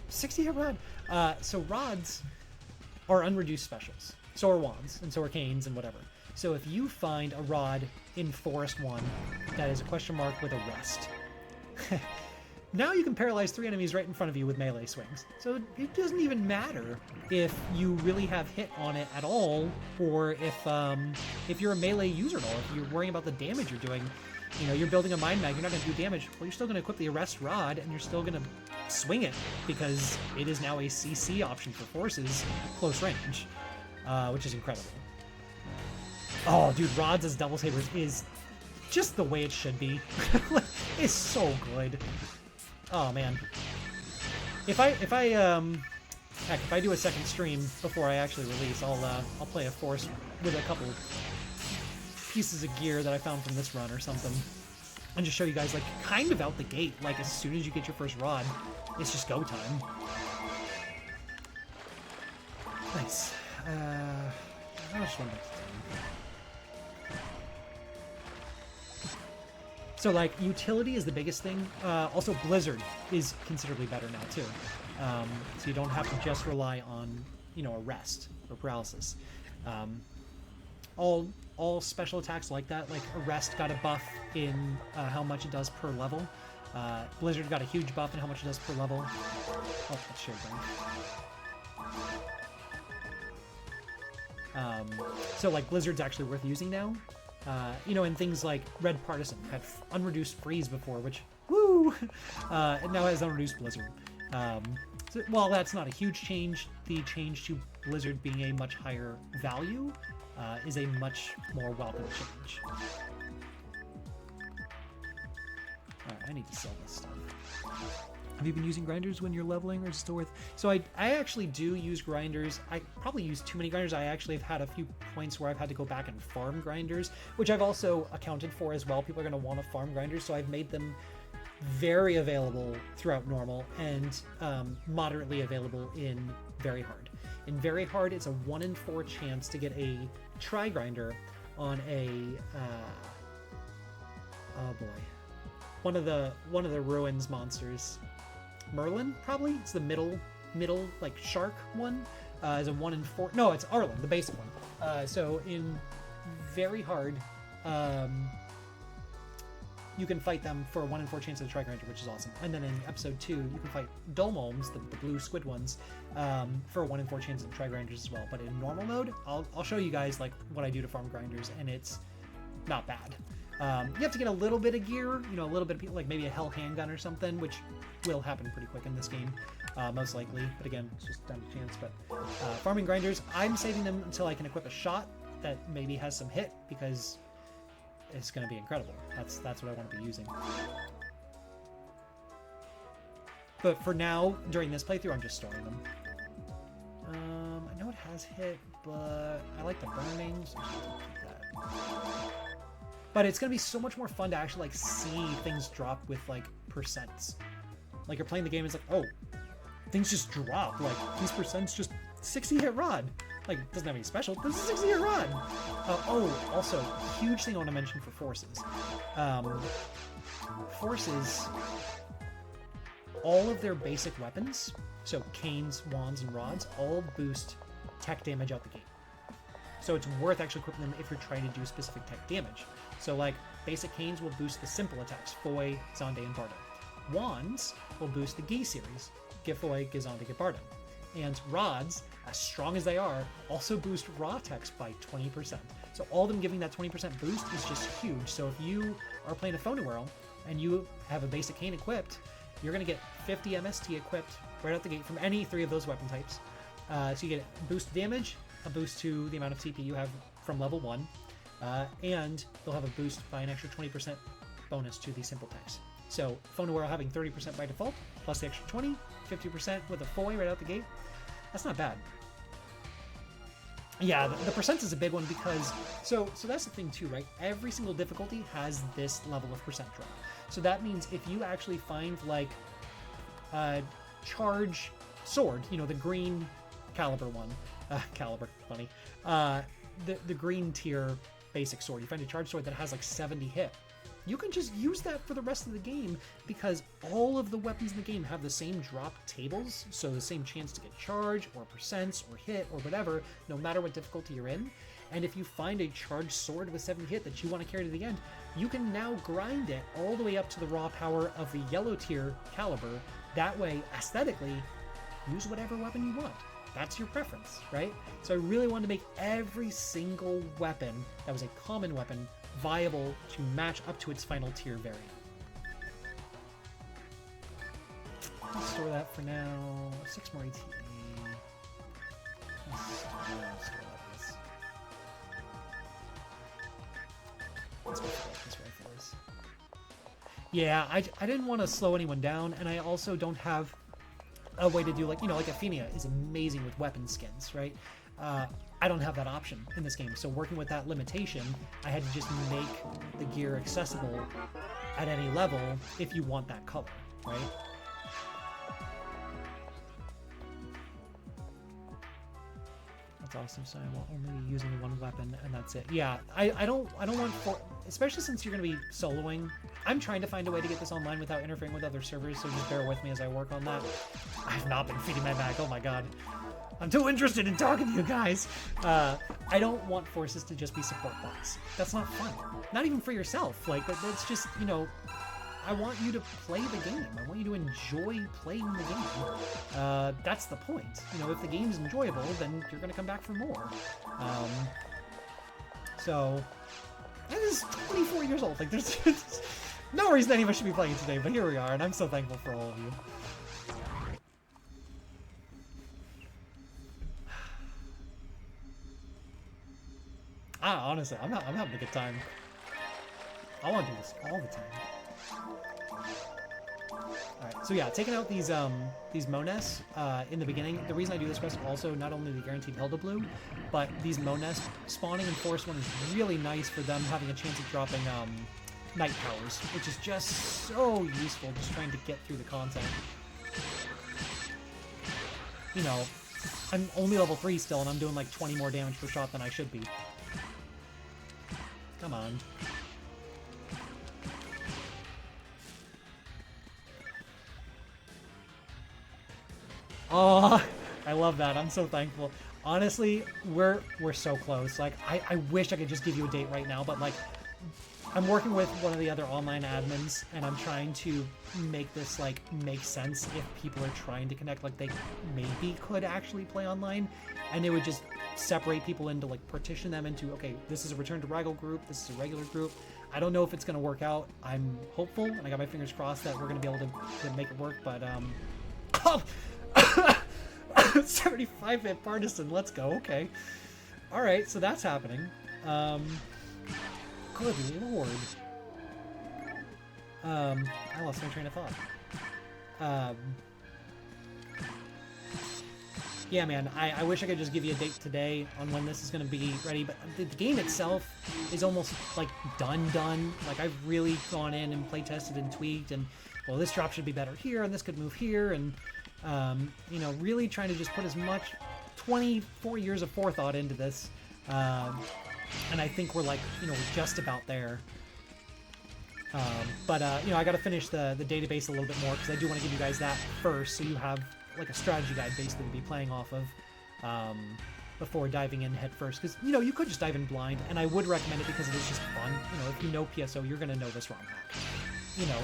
60 hit rod. So rods are unreduced specials. So are wands, and so are canes, and whatever. So if you find a rod in Forest 1 that is a question mark with a rest, now you can paralyze 3 enemies right in front of you with melee swings. So it doesn't even matter if you really have hit on it at all, or if you're a melee user at all. If you're worrying about the damage you're doing, you know, you're building a mind mag, you're not going to do damage. Well, you're still going to equip the arrest rod, and you're still going to swing it, because it is now a CC option for forces close range, which is incredible. Oh, dude, rods as double sabers is just the way it should be. It's so good. Oh man, if I do a second stream before I actually release, I'll play a force with a couple pieces of gear that I found from this run or something, and just show you guys, like, kind of out the gate, like as soon as you get your first rod, it's just go time. Nice. I just want to. So, like, utility is the biggest thing. Also, Blizzard is considerably better now, too. So you don't have to just rely on, you know, arrest or paralysis. All special attacks like that, like arrest got a buff in how much it does per level. Blizzard got a huge buff in how much it does per level. Oh, that's shared thing. So, like, Blizzard's actually worth using now. You know, and things like Red Partisan had unreduced freeze before, which, woo! It now has unreduced Blizzard. So, while that's not a huge change, the change to Blizzard being a much higher value is a much more welcome change. Alright, I need to sell this stuff. Have you been using grinders when you're leveling, or is it still worth? So I actually do use grinders. I probably use too many grinders. I actually have had a few points where I've had to go back and farm grinders, which I've also accounted for as well. People are going to want to farm grinders, so I've made them very available throughout normal and moderately available in very hard. In very hard, it's a 1 in 4 chance to get a tri grinder on a oh boy, one of the ruins monsters. Merlin, probably. It's the middle like shark one. Is a 1 in 4. No, it's Arlen, the basic one. So in very hard, you can fight them for a 1 in 4 chance of the Tri-Granger, which is awesome. And then in episode 2, you can fight Dolmomes, the blue squid ones, for a 1 in 4 chance of the Tri-Grangers as well. But in normal mode, I'll show you guys like what I do to farm grinders, and it's not bad. You have to get a little bit of gear, you know, a little bit of, like maybe a hell handgun or something, which will happen pretty quick in this game, most likely. But again, it's just down to chance. But farming grinders, I'm saving them until I can equip a shot that maybe has some hit, because it's going to be incredible. That's what I want to be using. But for now, during this playthrough, I'm just storing them. I know it has hit, but I like the burning, so I'm just going to keep that. But it's going to be so much more fun to actually like see things drop with like percents. Like you're playing the game, it's like, oh, things just drop. Like these percents just 60 hit rod. Like it doesn't have any special, but it's a 60 hit rod. Oh, also, huge thing I want to mention for forces. Forces, all of their basic weapons, so canes, wands, and rods, all boost tech damage out the gate. So it's worth actually equipping them if you're trying to do specific tech damage. So like basic canes will boost the simple attacks, Foy, Zonde, and Bardo. Wands will boost the Gi series, Gifoy, Gizonde, Gibardo. And rods, as strong as they are, also boost raw attacks by 20%. So all of them giving that 20% boost is just huge. So if you are playing a Phantasy and you have a basic cane equipped, you're going to get 50 MST equipped right out the gate from any 3 of those weapon types. So you get boost damage, a boost to the amount of TP you have from level 1, and they'll have a boost by an extra 20% bonus to the simple attacks. So Phantasy having 30% by default, plus the extra 20, 50% with a Foy right out the gate. That's not bad. Yeah, the percent is a big one because, so that's the thing too, right? Every single difficulty has this level of percent drop. So that means if you actually find like a charge sword, you know, the green caliber one, funny, the green tier basic sword, you find a charge sword that has like 70 hit, you can just use that for the rest of the game because all of the weapons in the game have the same drop tables, so the same chance to get charge or percents or hit or whatever, no matter what difficulty you're in. And if you find a charged sword with 70 hit that you want to carry to the end, you can now grind it all the way up to the raw power of the yellow tier caliber. That way, aesthetically, use whatever weapon you want. That's your preference, right? So I really wanted to make every single weapon that was a common weapon viable to match up to its final tier variant. I'll store that for now. 6 more ATE. Let's go for what this rifle is. Yeah, I didn't want to slow anyone down, and I also don't have a way to do like, you know, like Athenia is amazing with weapon skins, right? I don't have that option in this game, so working with that limitation, I had to just make the gear accessible at any level if you want that color, right? That's awesome. So I will only be using one weapon, and that's it. Yeah, I don't want especially since you're going to be soloing. I'm trying to find a way to get this online without interfering with other servers, so just bear with me as I work on that. I've not been feeding my back. Oh my god. I'm too interested in talking to you guys. I don't want forces to just be support bots. That's not fun. Not even for yourself. Like, that's just, you know, I want you to play the game. I want you to enjoy playing the game. That's the point. You know, if the game's enjoyable, then you're going to come back for more. So, that is 24 years old. Like, there's no reason any of us should be playing today, but here we are, and I'm so thankful for all of you. Honestly, I'm having a good time. I want to do this all the time. Alright, so yeah, taking out these Mones in the beginning. The reason I do this quest also not only the guaranteed Hilda Blue, but these Mones spawning in Forest 1 is really nice for them having a chance of dropping Night Powers, which is just so useful just trying to get through the content. You know, I'm only level 3 still, and I'm doing like 20 more damage per shot than I should be. Come on. Oh, I love that. I'm so thankful. Honestly, we're so close. Like, I wish I could just give you a date right now, but like, I'm working with one of the other online admins, and I'm trying to make this like make sense if people are trying to connect. Like, they maybe could actually play online, and it would just separate people into like partition them into, okay, this is a return to Ragol group, this is a regular group. I don't know if it's gonna work out. I'm hopeful, and I got my fingers crossed that we're gonna be able to make it work. But oh, 75-hit partisan. Let's go. Okay. All right. So that's happening. Good lord. I lost my train of thought. Yeah, man, I wish I could just give you a date today on when this is going to be ready, but the game itself is almost, like, done. Like, I've really gone in and play-tested and tweaked, and, well, this drop should be better here, and this could move here, and, you know, really trying to just put as much 24 years of forethought into this, and I think we're, like, you know, we're just about there. You know, I got to finish the database a little bit more, because I do want to give you guys that first, so you have like a strategy guide basically to be playing off of before diving in head first, because you know you could just dive in blind, and I would recommend it because it is just fun. You know, if you know PSO, you're gonna know this Romhack. You know,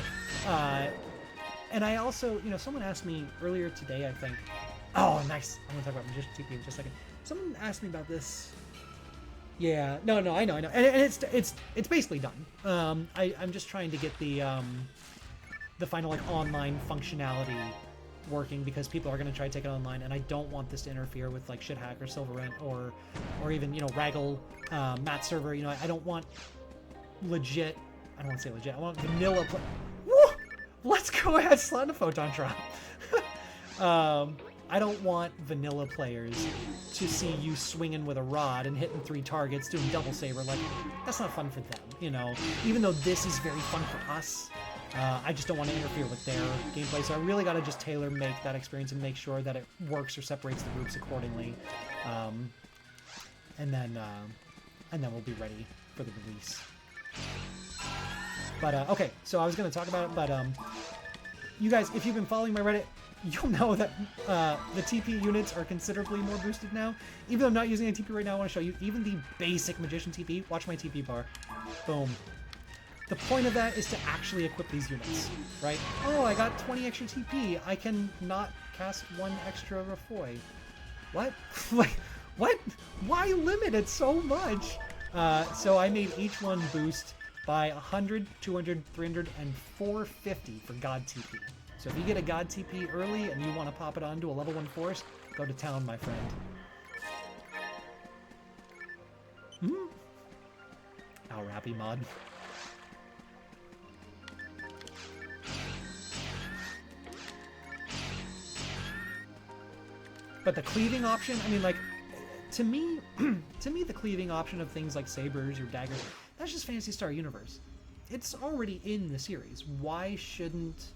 and I also, you know, someone asked me earlier today, I think. Oh, nice. I'm gonna talk about Magician TP in just a second. Someone asked me about this. Yeah, no, I know, and it's basically done. I'm just trying to get the final like online functionality working, because people are going to try to take it online, and I don't want this to interfere with like Shithack or Silverent or even, you know, Ragol, Matt's server. You know, I don't want legit. I don't want to say legit. I want vanilla. Woo! Let's go ahead, slide a photon drop. I don't want vanilla players to see you swinging with a rod and hitting 3 targets, doing double saber. Like, that's not fun for them. You know, even though this is very fun for us. I just don't want to interfere with their gameplay, so I really got to just tailor-make that experience and make sure that it works or separates the groups accordingly, and then we'll be ready for the release. But okay, so I was going to talk about it, but you guys, if you've been following my Reddit, you'll know that the TP units are considerably more boosted now. Even though I'm not using a TP right now, I want to show you even the basic Magician TP. Watch my TP bar. Boom. The point of that is to actually equip these units, right? Oh, I got 20 extra TP. I can not cast 1 extra Refoy. What? Like, what? Why limit it so much? So I made each one boost by 100, 200, 300, and 450 for God TP. So if you get a God TP early and you want to pop it onto a level 1 force, go to town, my friend. Ow, Rappy mod. But the cleaving option, I mean, like, to me, the cleaving option of things like sabers or daggers, that's just Phantasy Star Universe. It's already in the series. Why shouldn't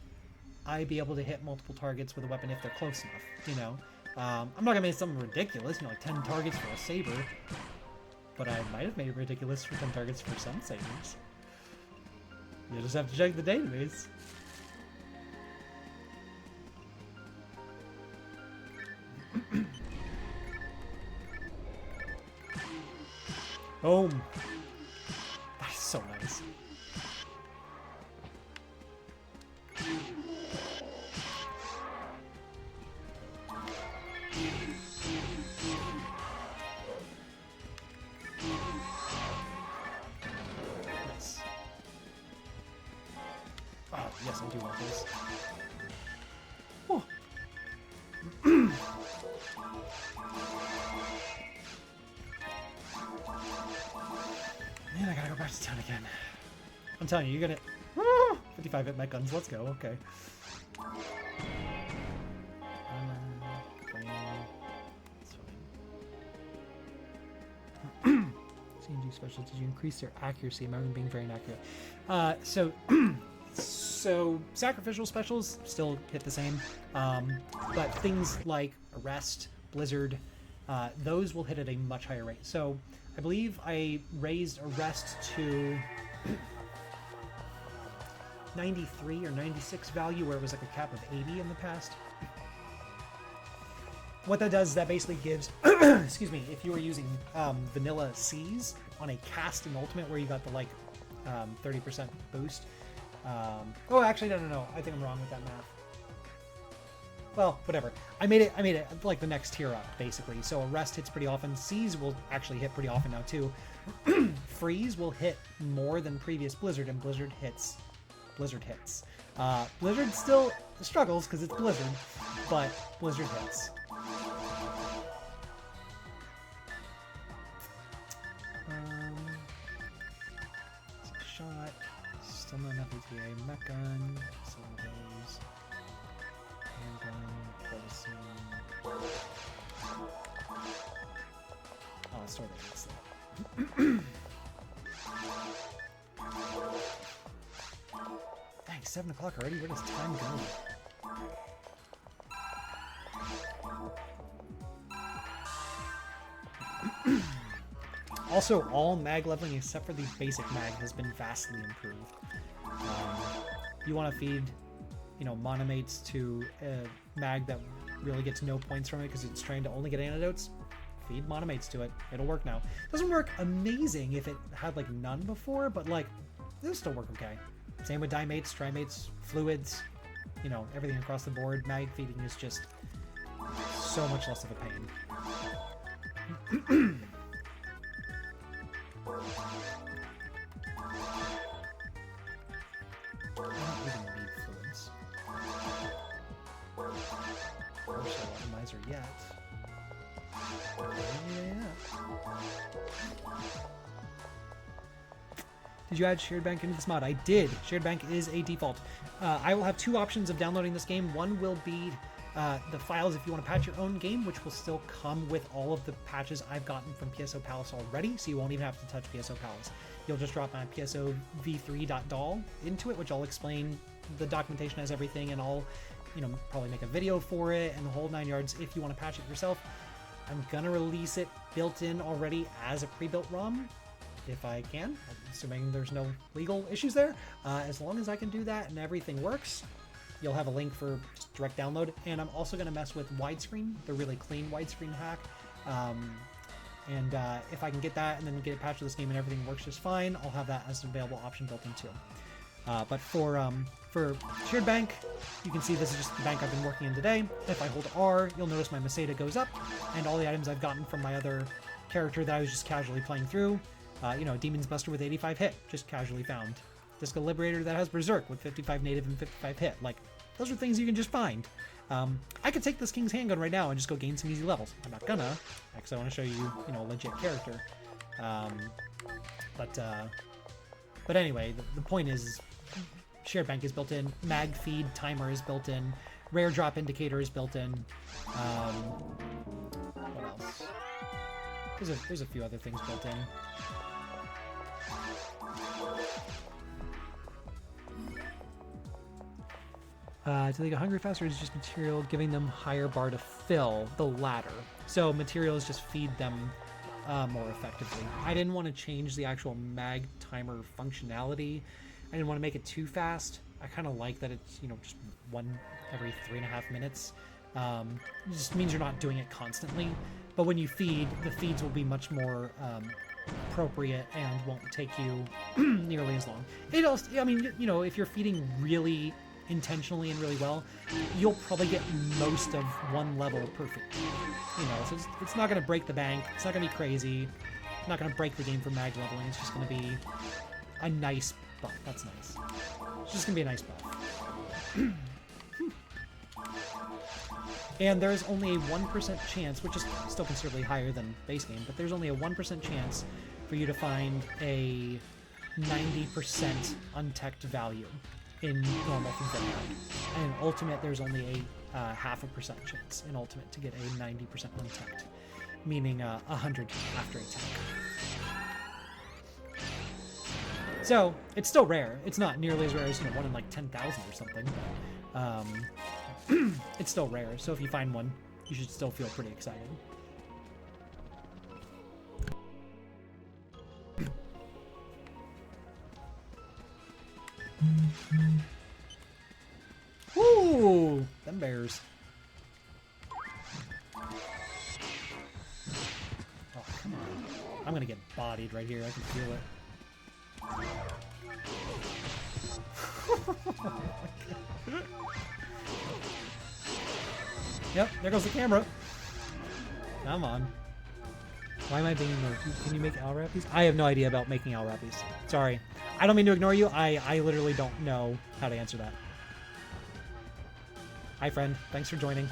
I be able to hit multiple targets with a weapon if they're close enough? You know, I'm not gonna make something ridiculous, you know, like 10 targets for a saber, but I might have made it ridiculous for 10 targets for some sabers. You just have to check the database. Boom. That is so nice. Nice. Oh, yes, I do want this. Oh. Man, I gotta go back to town again. I'm telling you, you're gonna... 55 hit mech guns, let's go, okay. CNG special, did you increase their accuracy? I'm even being very inaccurate. So sacrificial specials still hit the same, but things like Arrest, Blizzard, those will hit at a much higher rate. So I believe I raised Arrest to 93 or 96 value, where it was like a cap of 80 in the past. what that does is that basically gives, excuse me, if you were using vanilla C's on a cast in Ultimate where you got the like 30% boost. Oh, actually, no. I think I'm wrong with that math. Well, whatever. I made it like the next tier up, basically. So Arrest hits pretty often. Seize will actually hit pretty often now, too. Freeze will hit more than previous Blizzard, and Blizzard hits. Blizzard still struggles because it's Blizzard, but Blizzard hits. Shot. Still not enough ETA. Mech gun. Some of those. Handgun. Phantasy. Oh, store that. Dang, 7 o'clock already? Where does time go? Also, all mag leveling except for the basic mag has been vastly improved. You want to feed, monomates to a mag that really gets no points from it because it's trying to only get antidotes. Feed monomates to it. It'll work now. Doesn't work amazing if it had like none before, but like it'll still work okay. Same with dimates, trimates, fluids, everything across the board. Mag feeding is just so much less of a pain. I don't even need fluids. Optimizer yet. Did you add Shared Bank into this mod? I did. Shared Bank is a default. I will have 2 options of downloading this game. One will be the files if you want to patch your own game, which will still come with all of the patches I've gotten from PSO Palace already, so you won't even have to touch PSO Palace. You'll just drop my PSO v3.dol into it, which I'll explain. The documentation has everything, and I'll probably make a video for it and the whole 9 yards if you want to patch it yourself. I'm gonna release it built in already as a pre-built ROM if I can, assuming there's no legal issues there. As long as I can do that and everything works, you'll have a link for just direct download. And I'm also going to mess with widescreen, the really clean widescreen hack. If I can get that and then get it patched to this game and everything works just fine, I'll have that as an available option built in too. But for Shared Bank, you can see this is just the bank I've been working in today. If I hold R, you'll notice my Meseta goes up, and all the items I've gotten from my other character that I was just casually playing through. Demon's Buster with 85 hit, just casually found. Disco Liberator that has Berserk with 55 native and 55 hit. Like, those are things you can just find. I could take this King's Handgun right now and just go gain some easy levels. I'm not gonna, because I want to show you, a legit character. But anyway, the point is, Shared Bank is built in, mag feed timer is built in, rare drop indicator is built in. What else? There's a few other things built in. Do they get hungry faster, or is it just material giving them higher bar to fill? The latter. So materials just feed them more effectively. I didn't want to change the actual mag timer functionality. I didn't want to make it too fast. I kind of like that it's, just one every 3.5 minutes. It just means you're not doing it constantly. But when you feed, the feeds will be much more appropriate and won't take you nearly as long. It also, if you're feeding really intentionally and really well, you'll probably get most of one level perfect. So it's not going to break the bank. It's not going to be crazy. It's not going to break the game for mag leveling. It's just going to be a nice buff. That's nice. It's just going to be a nice buff. And there's only a 1% chance, which is still considerably higher than base game, but there's only a 1% chance for you to find a 90% unteched value in normal from Romhack. And in Ultimate, there's only a 0.5% chance in Ultimate to get a 90% unteched, meaning 100 after attack. So it's still rare. It's not nearly as rare as 1 in like 10,000 or something. But, it's still rare. So if you find one, you should still feel pretty excited. Woo! Them bears. I'm gonna get bodied right here. I can feel it. Yep, there goes the camera. Come on. Why am I being moved? Can you make owl rappies? I have no idea about making owl rappies. Sorry. I don't mean to ignore you. I literally don't know how to answer that. Hi, friend. Thanks for joining.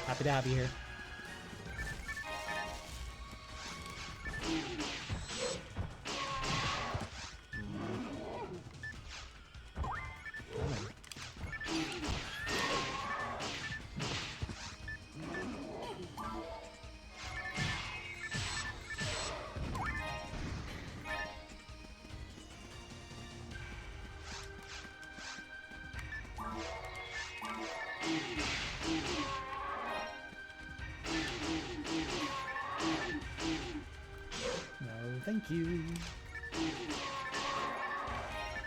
Happy to have you here. Thank you.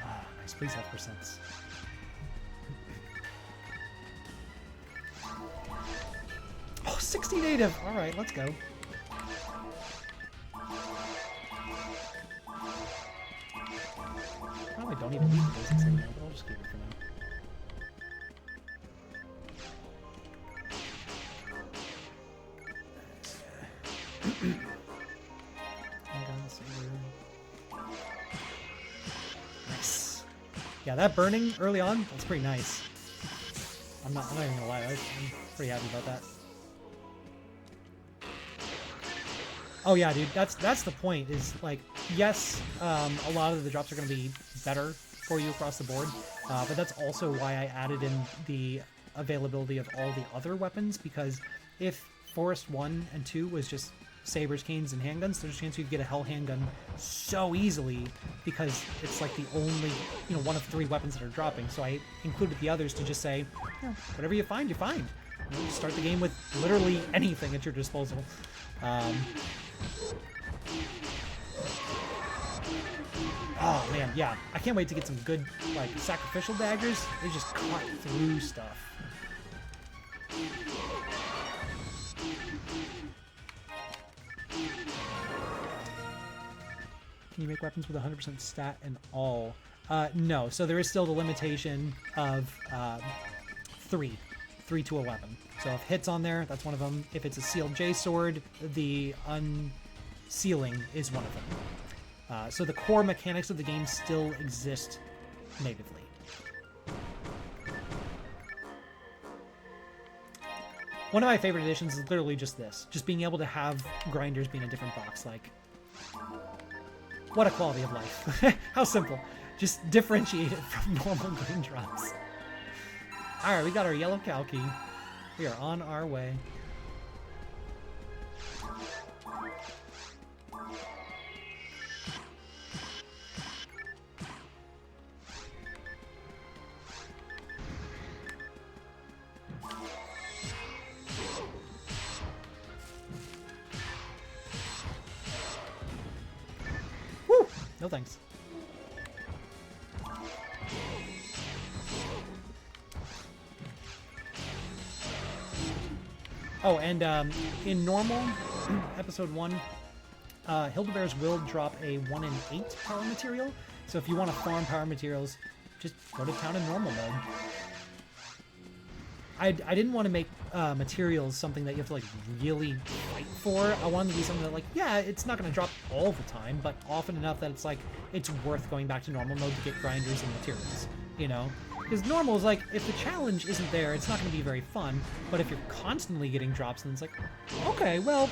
Ah, nice. Please have percents. Oh, 60 native. All right, let's go. Probably don't even need the basics anymore, but I'll just keep it for now. Nice. Yeah, that burning early on, that's pretty nice. I'm not even gonna lie, I'm pretty happy about that. Oh yeah, dude, that's the point, is like, yes, a lot of the drops are gonna be better for you across the board, but that's also why I added in the availability of all the other weapons, because if Forest 1 and 2 was just sabers, canes, and handguns, there's a chance you'd get a hell handgun so easily, because it's like the only, one of 3 weapons that are dropping. So I included the others to just say, whatever you find, you find. You start the game with literally anything at your disposal. Oh man, yeah. I can't wait to get some good, like, sacrificial daggers. They just cut through stuff. Can you make weapons with 100% stat and all? No. So there is still the limitation of 3 to a weapon. So if hit's on there, that's one of them. If it's a sealed J sword, the unsealing is one of them. So the core mechanics of the game still exist natively. One of my favorite additions is literally just this. Just being able to have grinders be in a different box. Like, what a quality of life. How simple. Just differentiate it from normal green drops. Alright, we got our yellow cow key. We are on our way. Woo! No thanks. Oh, and in normal, episode 1, Hildebears will drop a 1 in 8 power material. So if you want to farm power materials, just go to town in normal mode. I didn't want to make materials something that you have to, like, really fight for. I wanted to be something that, like, yeah, it's not going to drop all the time, but often enough that it's, like, it's worth going back to normal mode to get grinders and materials, you know? Because normal is like, if the challenge isn't there, it's not going to be very fun. But if you're constantly getting drops, then it's like, okay, well,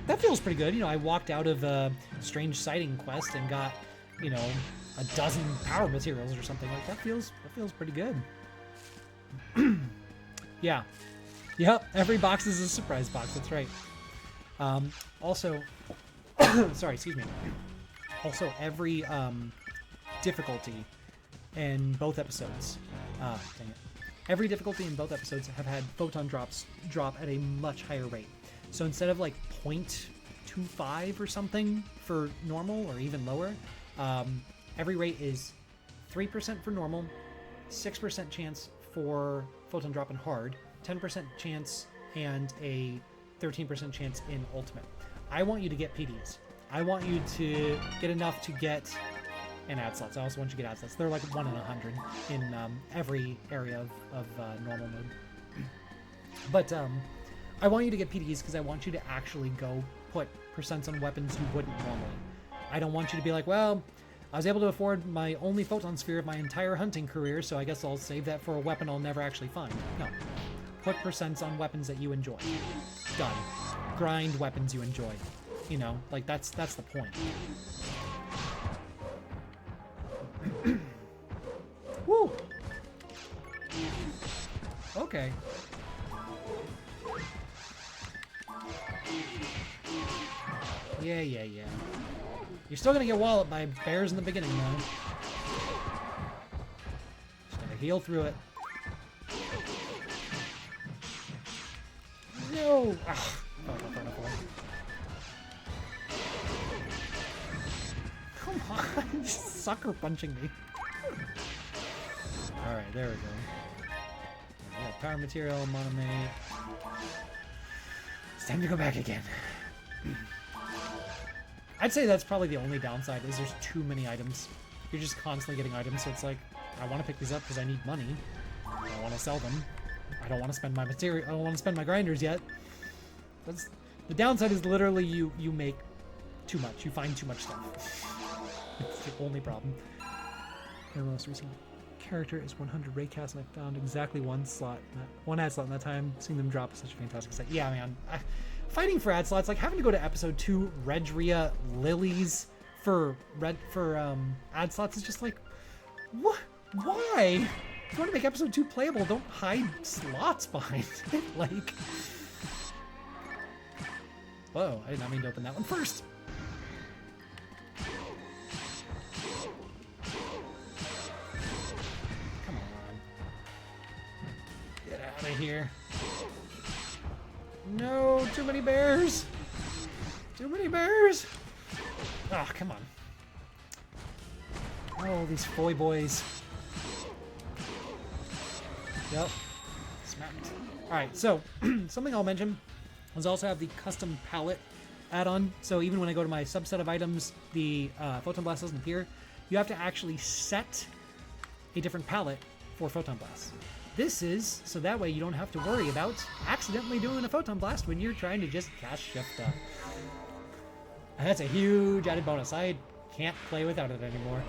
that feels pretty good. You know, I walked out of a strange sighting quest and got, a dozen power materials or something. Like, that feels pretty good. Yeah. Yep, every box is a surprise box. That's right. Also, sorry, excuse me. Also, every difficulty in both episodes. Dang it. Every difficulty in both episodes have had photon drops drop at a much higher rate. So instead of like 0.25 or something for normal or even lower, every rate is 3% for normal, 6% chance for photon drop in hard, 10% chance, and a 13% chance in ultimate. I want you to get PDs. I want you to get enough to get an ad slots. I also want you to get ad slots. They're like 1 in 100 in every area of normal mode. But I want you to get PDs because I want you to actually go put percents on weapons you wouldn't normally. I don't want you to be like, well, I was able to afford my only photon sphere of my entire hunting career, so I guess I'll save that for a weapon I'll never actually find. No. Put percents on weapons that you enjoy. Done. Grind weapons you enjoy. You know, like that's the point. Woo! Okay. Yeah. You're still gonna get walloped by bears in the beginning, though. Just gotta heal through it. No! Ah, come on, sucker punching me. Alright, there we go. We got power material, monomate. It's time to go back again. I'd say that's probably the only downside, is there's too many items. You're just constantly getting items, so it's like, I want to pick these up because I need money. I want to sell them. I don't want to spend my material. I don't want to spend my grinders yet. That's the downside. Is literally you make too much. You find too much stuff. It's the only problem. My most recent character is 100 raycast, and I found exactly one ad slot in that time. Seeing them drop is such a fantastic sight. Yeah, man. Fighting for ad slots, like having to go to episode 2, Redria Lilies for ad slots is just like, what? Why? If you want to make episode 2 playable, don't hide slots behind it. Like, whoa, I did not mean to open that one first. Come on. Get out of here. No, too many bears. Too many bears. Oh, come on. Oh, these foy boys. Yep. Smacked. Alright, so something I'll mention is I also have the custom palette add-on. So even when I go to my subset of items, the Photon Blast doesn't appear. You have to actually set a different palette for Photon Blast. This is so that way you don't have to worry about accidentally doing a Photon Blast when you're trying to just cast Shifta. And that's a huge added bonus. I can't play without it anymore.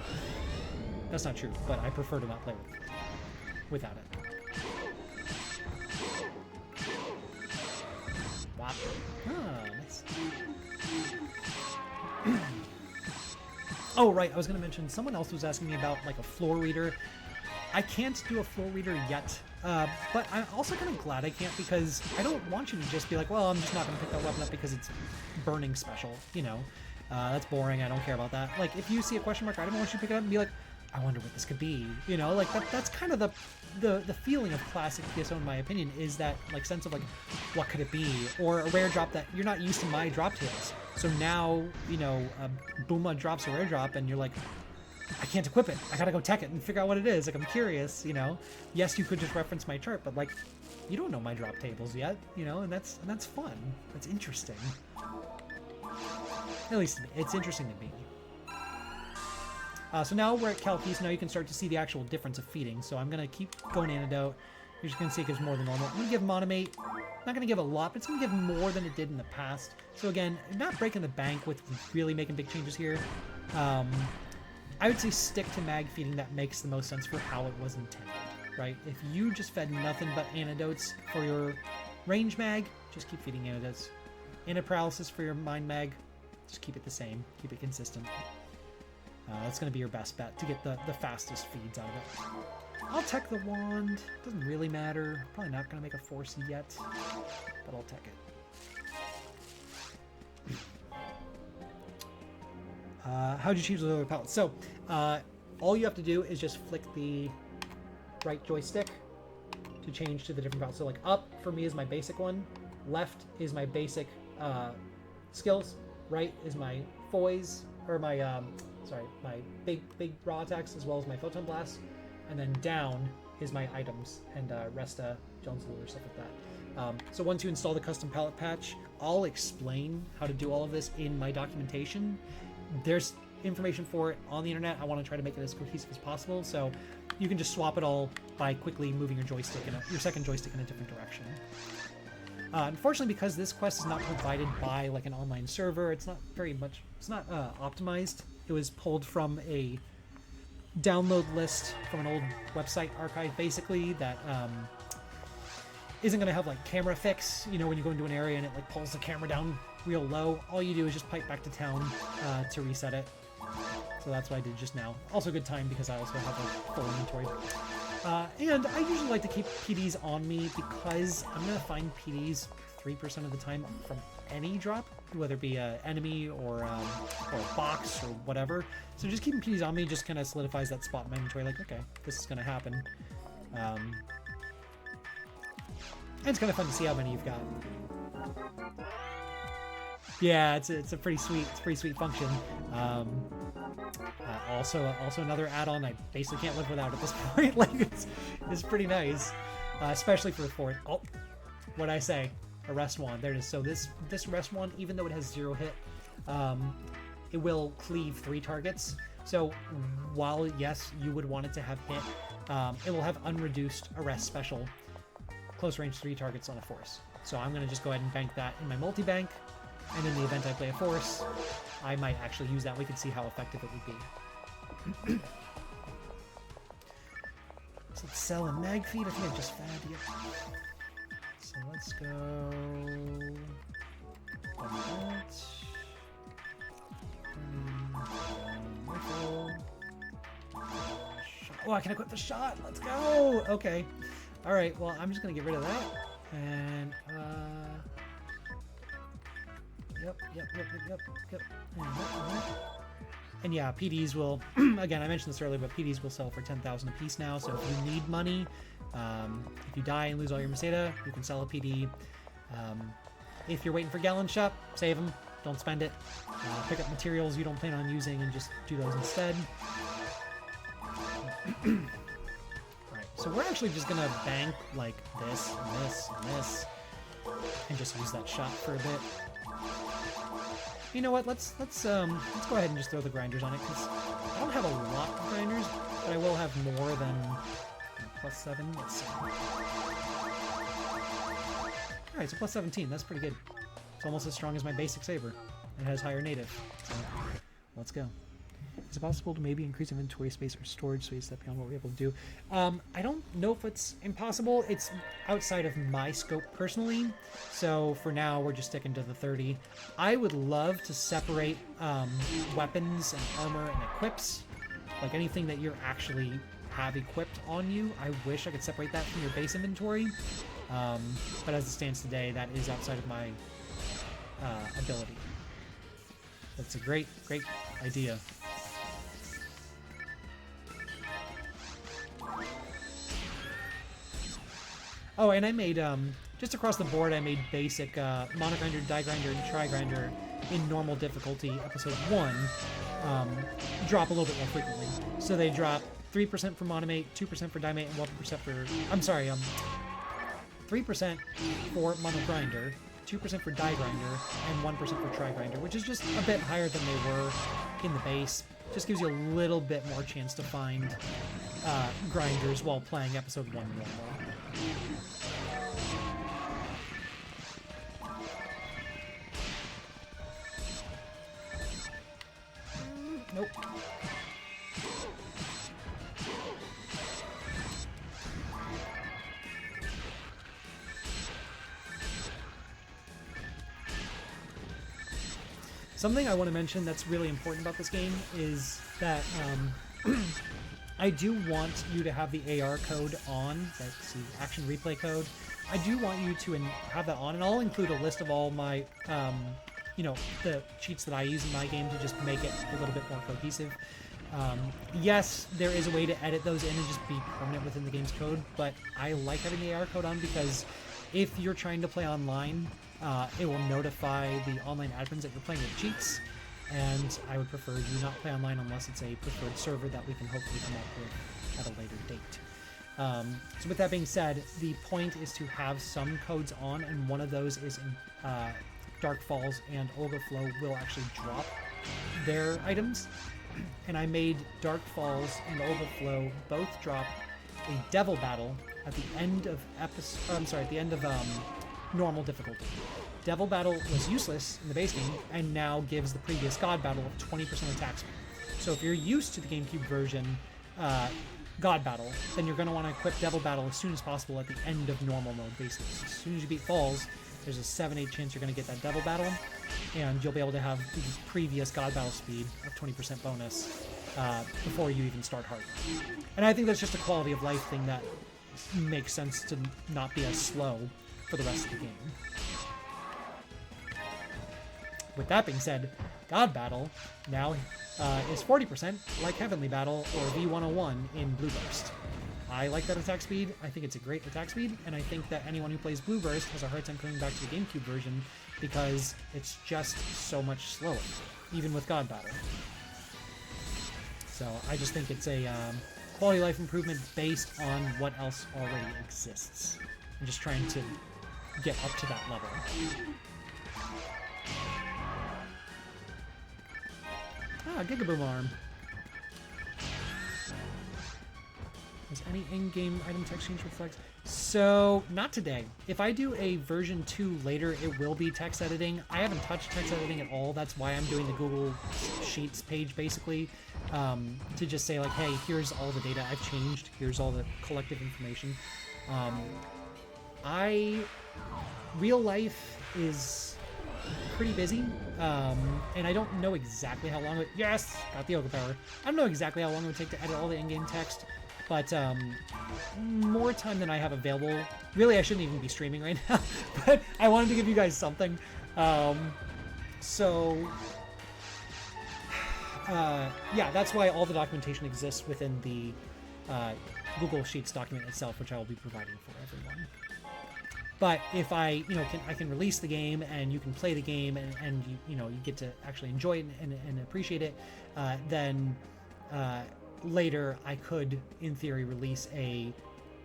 That's not true, but I prefer to not play without it. Wop. Ah, nice. Oh, right. I was going to mention someone else was asking me about like a floor reader. I can't do a floor reader yet, but I'm also kind of glad I can't because I don't want you to just be like, well, I'm just not going to pick that weapon up because it's burning special, you know. That's boring. I don't care about that. Like, if you see a question mark item, I want you to pick it up and be like, I wonder what this could be, you know. Like that's kind of the feeling of classic PSO, in my opinion, is that like sense of like, what could it be, or a rare drop that you're not used to my drop tails. So now, you know, Booma drops a rare drop, and you're like, I can't equip it. I gotta go tech it and figure out what it is. Like, I'm curious, you know. Yes, you could just reference my chart, but like, you don't know my drop tables yet, you know, and that's fun. That's interesting. At least to me, it's interesting to me. So now we're at Calci, so now you can start to see the actual difference of feeding. So I'm gonna keep going antidote. You're just gonna see it gives more than normal. I'm gonna give monomate. Not gonna give a lot, but it's gonna give more than it did in the past. So again, not breaking the bank with really making big changes here. I would say stick to mag feeding. That makes the most sense for how it was intended, right? If you just fed nothing but antidotes for your range mag, just keep feeding antidotes. Antiparalysis for your mind mag, just keep it the same. Keep it consistent. That's going to be your best bet to get the fastest feeds out of it. I'll tech the wand. Doesn't really matter. Probably not going to make a force yet, but I'll tech it. How'd you choose the other palettes? So, all you have to do is just flick the right joystick to change to the different palettes. So, like, up for me is my basic one. Left is my basic skills. Right is my foys, or my my big raw attacks, as well as my photon blast, and then down is my items and Resta, Jones Lure, stuff like that. So once you install the custom palette patch, I'll explain how to do all of this in my documentation. There's information for it on the internet. I want to try to make it as cohesive as possible, so you can just swap it all by quickly moving your joystick your second joystick in a different direction. Unfortunately, because this quest is not provided by like an online server, it's not optimized. It was pulled from a download list from an old website archive, basically, that isn't going to have like camera fix, you know, when you go into an area and it like pulls the camera down real low. All you do is just pipe back to town to reset it. So that's what I did just now. Also good time because I also have a full inventory. And I usually like to keep PDs on me because I'm going to find PDs 3% of the time from any drop, whether it be an enemy or a box or whatever. So just keeping PDs on me just kind of solidifies that spot in my inventory, like, okay, this is going to happen. And it's kind of fun to see how many you've got. Yeah, it's a pretty sweet function. Also another add-on I basically can't live without at this point. Like it's pretty nice, especially for the fourth. Oh, what'd I say? A rest wand. There it is. So this rest wand, even though it has 0 hit, it will cleave 3 targets. So while yes, you would want it to have hit, it will have unreduced arrest special, close range 3 targets on a force. So I'm gonna just go ahead and bank that in my multi-bank. And in the event I play a force, I might actually use that. We can see how effective it would be. So let's sell a mag feed. I think I just fed. Yep. So let's go. Rifle. Oh, I can equip the shot. Let's go. Okay. All right. Well, I'm just gonna get rid of that. And Yep. And yeah, PDs will, again, I mentioned this earlier, but PDs will sell for 10,000 a piece now. So if you need money, if you die and lose all your Meseta, you can sell a PD. If you're waiting for Gallon Shop, save them. Don't spend it. Pick up materials you don't plan on using and just do those instead. Alright, so we're actually just going to bank like this, and this, and this, and just use that shot for a bit. You know what? Let's go ahead and just throw the grinders on it, because I don't have a lot of grinders, but I will have more than +7. Let's see. Alright, so +17. That's pretty good. It's almost as strong as my basic saber. It has higher native. So let's go. Is it possible to maybe increase inventory space or storage space that beyond what we're able to do? I don't know if it's impossible. It's outside of my scope personally. So for now, we're just sticking to the 30. I would love to separate weapons and armor and equips. Like anything that you actually have equipped on you. I wish I could separate that from your base inventory. But as it stands today, that is outside of my ability. That's a great idea. Oh, and I made, just across the board, I made basic mono grinder, die grinder, and tri grinder in normal difficulty, episode 1, drop a little bit more frequently. So they drop 3% for monomate, 2% for dimate, and 1% for, 3% for mono grinder, 2% for die grinder, and 1% for tri grinder, which is just a bit higher than they were in the base. Just gives you a little bit more chance to find grinders while playing episode 1 normal. Nope. Something I want to mention that's really important about this game is that I do want you to have the AR code on, that's the action replay code. I do want you to have that on, and I'll include a list of all my, the cheats that I use in my game to just make it a little bit more cohesive. Yes, there is a way to edit those in and just be permanent within the game's code, but I like having the AR code on because if you're trying to play online, it will notify the online admins that you're playing with cheats, and I would prefer you not play online unless it's a preferred server that we can hopefully come up with at a later date. So with that being said, the point is to have some codes on, and one of those is Dark Falls and Overflow will actually drop their items. And I made Dark Falls and Overflow both drop a Devil Battle at the end of normal difficulty. Devil Battle was useless in the base game and now gives the previous God Battle of 20% attack speed. So if you're used to the GameCube version God Battle, then you're going to want to equip Devil Battle as soon as possible at the end of normal mode, basically. So as soon as you beat Falls, there's a 7-8 chance you're going to get that Devil Battle, and you'll be able to have the previous God Battle speed of 20% bonus before you even start hard. And I think that's just a quality of life thing that makes sense to not be as slow for the rest of the game. With that being said, God Battle now is 40% like Heavenly Battle or V101 in Blue Burst. I like that attack speed. I think it's a great attack speed, and I think that anyone who plays Blue Burst has a hard time coming back to the GameCube version because it's just so much slower, even with God Battle. So I just think it's a quality of life improvement based on what else already exists. I'm just trying to get up to that level. Ah, Gigaboom Arm. Does any in-game item text change reflect? So, not today. If I do a version 2 later, it will be text editing. I haven't touched text editing at all. That's why I'm doing the Google Sheets page, basically, to just say, like, hey, here's all the data I've changed. Here's all the collective information. Real life is pretty busy, and I don't know exactly how long it... Yes! Got the Overpower. I don't know exactly how long it would take to edit all the in-game text, but more time than I have available. Really, I shouldn't even be streaming right now, but I wanted to give you guys something. Yeah, that's why all the documentation exists within the Google Sheets document itself, which I will be providing for everyone. But if I can release the game and you can play the game and you get to actually enjoy it and appreciate it, then later I could, in theory, release a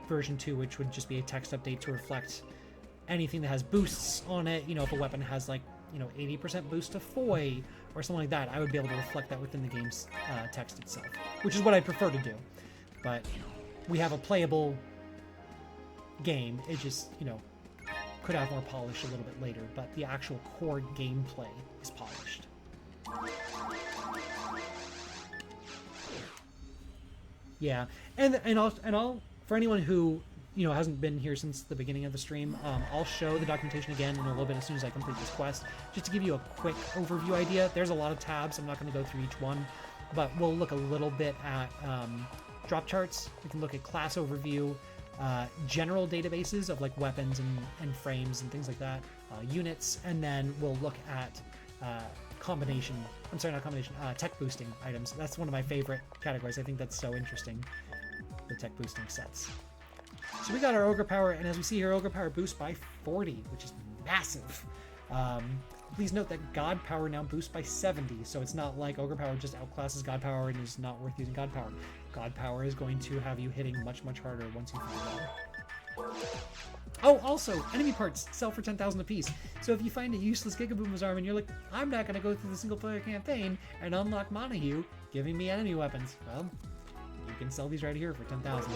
version 2, which would just be a text update to reflect anything that has boosts on it. If a weapon has 80% boost to foy or something like that, I would be able to reflect that within the game's text itself, which is what I prefer to do. But we have a playable game. It just, could have more polish a little bit later, but the actual core gameplay is polished. Yeah, and I'll for anyone who hasn't been here since the beginning of the stream, I'll show the documentation again in a little bit as soon as I complete this quest, just to give you a quick overview idea. There's a lot of tabs. I'm not going to go through each one, but we'll look a little bit at drop charts. We can look at class overview, general databases of weapons and frames and things like that, units, and then we'll look at tech boosting items. That's one of my favorite categories. I think that's so interesting, the tech boosting sets. So we got our Ogre Power, and as we see here, Ogre Power boosts by 40, which is massive. Please note that God Power now boosts by 70, so it's not like Ogre Power just outclasses God Power and is not worth using God Power. God Power is going to have you hitting much, much harder once you find it. Oh, also, enemy parts sell for 10,000 apiece. So if you find a useless Gigaboom's arm and you're like, I'm not going to go through the single-player campaign and unlock Montague giving me enemy weapons, well, you can sell these right here for 10,000.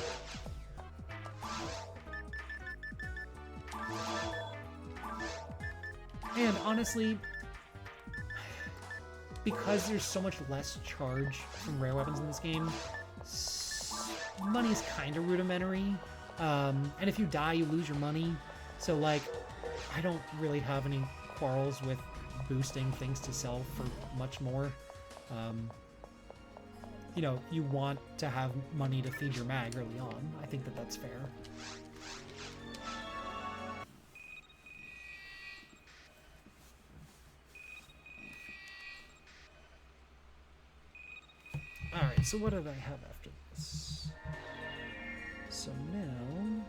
And honestly, because there's so much less charge from rare weapons in this game, money is kind of rudimentary. And if you die, you lose your money. So, I don't really have any quarrels with boosting things to sell for much more. You want to have money to feed your mag early on. I think that that's fair. Alright, so what did I have after this? So now,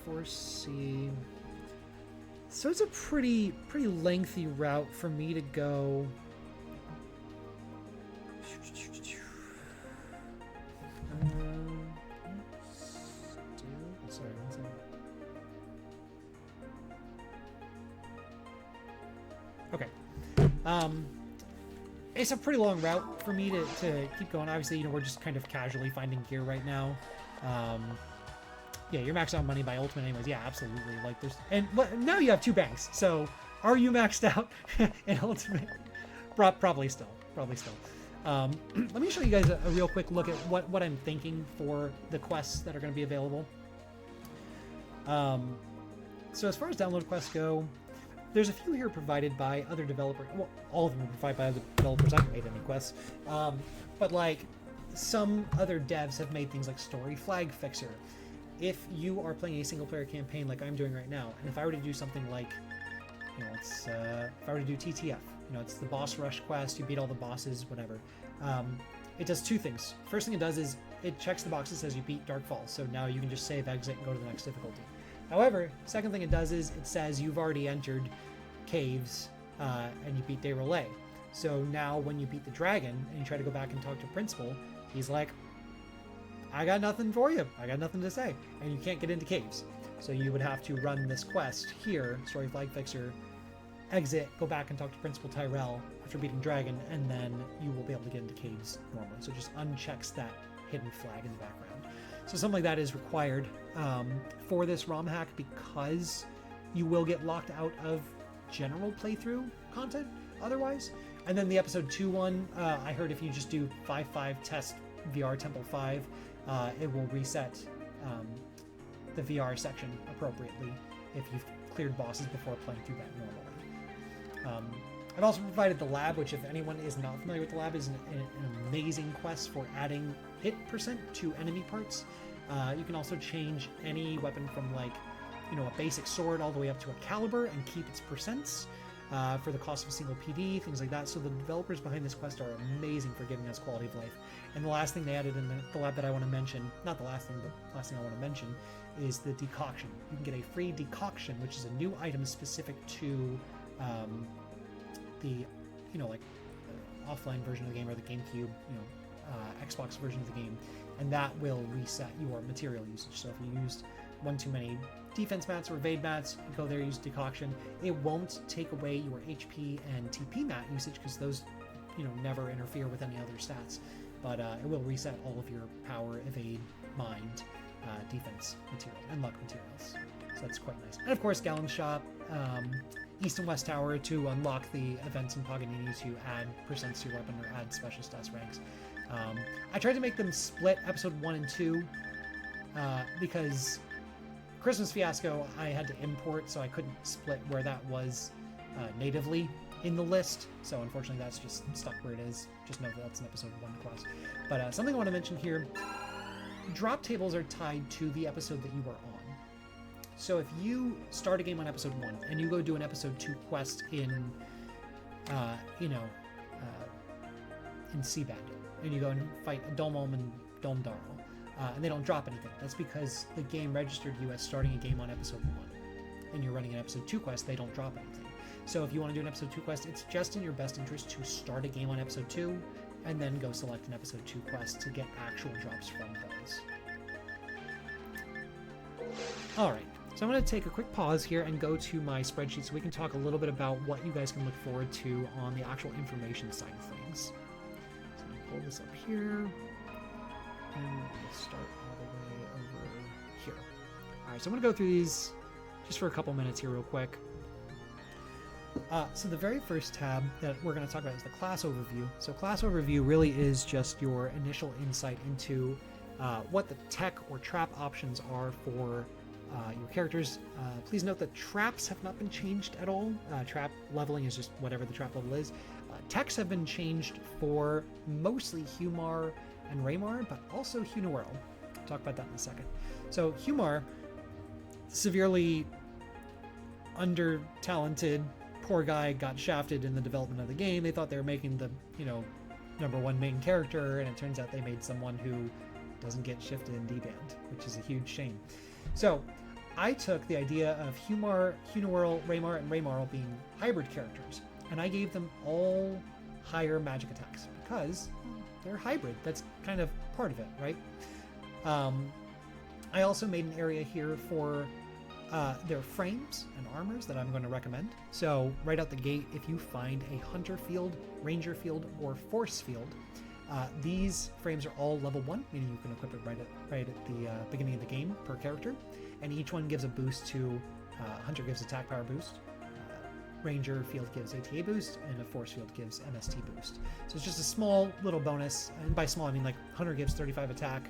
MA4C. So it's a pretty lengthy route for me to go. Sorry, one second. It's a pretty long route for me to keep going. Obviously, we're just kind of casually finding gear right now. Yeah, you're maxed out money by ultimate anyways. Yeah, absolutely. Like there's, and now you have 2 banks. So are you maxed out in ultimate? Probably still. Let me show you guys a real quick look at what I'm thinking for the quests that are going to be available. So as far as download quests go, there's a few here provided by other developers. Well, all of them are provided by other developers. I haven't made any quests. But like some other devs have made things like Story Flag Fixer. If you are playing a single player campaign like I'm doing right now, and if I were to do something like, if I were to do TTF, it's the boss rush quest, you beat all the bosses, whatever. It does 2 things. First thing it does is it checks the box that says you beat Dark Falls, so now you can just save, exit, and go to the next difficulty. However, second thing it does is it says you've already entered caves and you beat De Relais. So now when you beat the dragon and you try to go back and talk to Principal, he's like, I got nothing for you. I got nothing to say. And you can't get into caves. So you would have to run this quest here, Story Flag Fixer, exit, go back and talk to Principal Tyrell after beating Dragon, and then you will be able to get into caves normally. So it just unchecks that hidden flag in the background. So something like that is required for this ROM hack because you will get locked out of general playthrough content otherwise. And then the episode 2 one, I heard if you just do 5.5 test VR Temple 5, it will reset the VR section appropriately if you've cleared bosses before playing through that normally. I've also provided the lab, which if anyone is not familiar with the lab, is an amazing quest for adding hit percent to enemy parts. You can also change any weapon from like, a basic sword all the way up to a caliber and keep its percents for the cost of a single PD, things like that. So the developers behind this quest are amazing for giving us quality of life. And the last thing they added in the lab that I want to mention, not the last thing, but the last thing I want to mention, is the decoction. You can get a free decoction, which is a new item specific to the, offline version of the game or the GameCube, Xbox version of the game, and that will reset your material usage. So if you used one too many defense mats or evade mats, you go there, use decoction. It won't take away your HP and TP mat usage because those, never interfere with any other stats. But it will reset all of your power, evade, mind, defense material, and luck materials. So that's quite nice. And of course, Gallon Shop, East and West Tower to unlock the events in Paganini to add percents to your weapon or add special stats ranks. I tried to make them split episode 1 and 2 because Christmas Fiasco I had to import, so I couldn't split where that was natively in the list. So unfortunately that's just stuck where it is. Just know that that's an episode 1 quest. But something I want to mention here, drop tables are tied to the episode that you are on. So if you start a game on episode 1 and you go do an episode 2 quest in Seabed, and you go and fight a Domom and Domdarl, and they don't drop anything, that's because the game registered you as starting a game on episode 1, and you're running an episode 2 quest, they don't drop anything. So if you want to do an episode 2 quest, it's just in your best interest to start a game on episode 2, and then go select an episode 2 quest to get actual drops from those. Alright, so I'm going to take a quick pause here and go to my spreadsheet so we can talk a little bit about what you guys can look forward to on the actual information side of things. So I'm going to pull this up here, and we'll start all the way over here. Alright, so I'm going to go through these just for a couple minutes here real quick. So the very first tab that we're going to talk about is the class overview. So class overview really is just your initial insight into what the tech or trap options are for your characters. Please note that traps have not been changed at all. Trap leveling is just whatever the trap level is. Techs have been changed for mostly Humar and Raymar, but also Hunoworld. I'll talk about that in a second. So Humar, severely under-talented, poor guy, got shafted in the development of the game. They thought they were making the, number 1 main character, and it turns out they made someone who doesn't get shifted in D-Band, which is a huge shame. So I took the idea of Humar, Hunoworld, Raymar, and Raymarl being hybrid characters, and I gave them all higher magic attacks because they're hybrid. That's kind of part of it, right? I also made an area here for there are frames and armors that I'm going to recommend. So right out the gate, if you find a hunter field, ranger field, or force field, these frames are all level 1, meaning you can equip it right at the beginning of the game per character, and each one gives a boost to hunter gives attack power boost, ranger field gives ATA boost, and a force field gives MST boost. So it's just a small little bonus, and by small I mean like hunter gives 35 attack,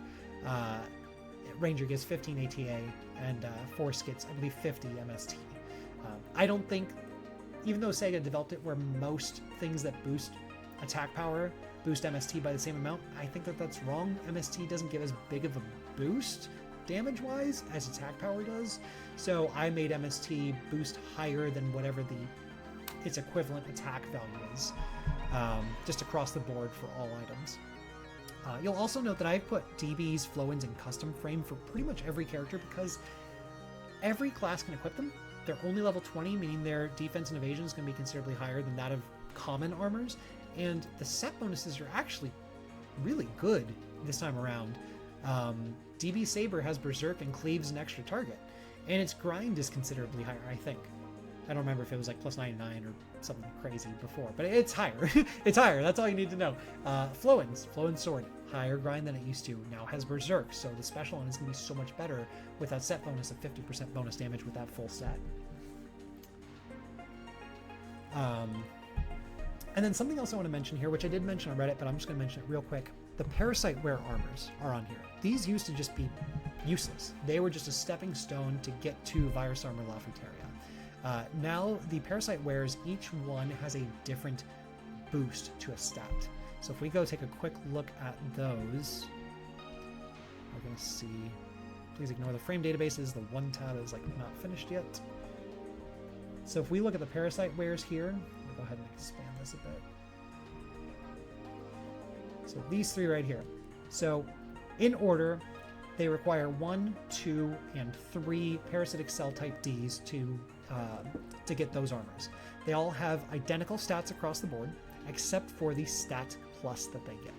ranger gives 15 ATA, and force gets I believe 50 MST. I don't think, even though Sega developed it where most things that boost attack power boost MST by the same amount, I think that that's wrong. MST doesn't give as big of a boost damage-wise as attack power does, so I made MST boost higher than whatever its equivalent attack value is, just across the board for all items. You'll also note that I've put DBs, flow-ins, and custom frame for pretty much every character because every class can equip them. They're only level 20, meaning their defense and evasion is going to be considerably higher than that of common armors, and the set bonuses are actually really good this time around. DB Saber has Berserk and Cleaves an extra target, and its grind is considerably higher, I think. I don't remember if it was like plus 99 or something crazy before, but it's higher. It's higher, that's all you need to know. Flow-ins Sword, higher grind than it used to, now has Berserk, so the special one is going to be so much better with that set bonus of 50% bonus damage with that full set. And then something else I want to mention here, which I did mention on Reddit, but I'm just going to mention it real quick. The Parasite Wear armors are on here. These used to just be useless. They were just a stepping stone to get to Virus Armor La Futeria. Now the Parasite Wears, each one has a different boost to a stat. So if we go take a quick look at those, we're going to see, please ignore the frame databases, the one tab is like not finished yet. So if we look at the Parasite Wears here, I'll go ahead and expand this a bit. So these three right here. So in order, they require 1, 2, and 3 parasitic cell type Ds to get those armors. They all have identical stats across the board, except for the stat plus that they get.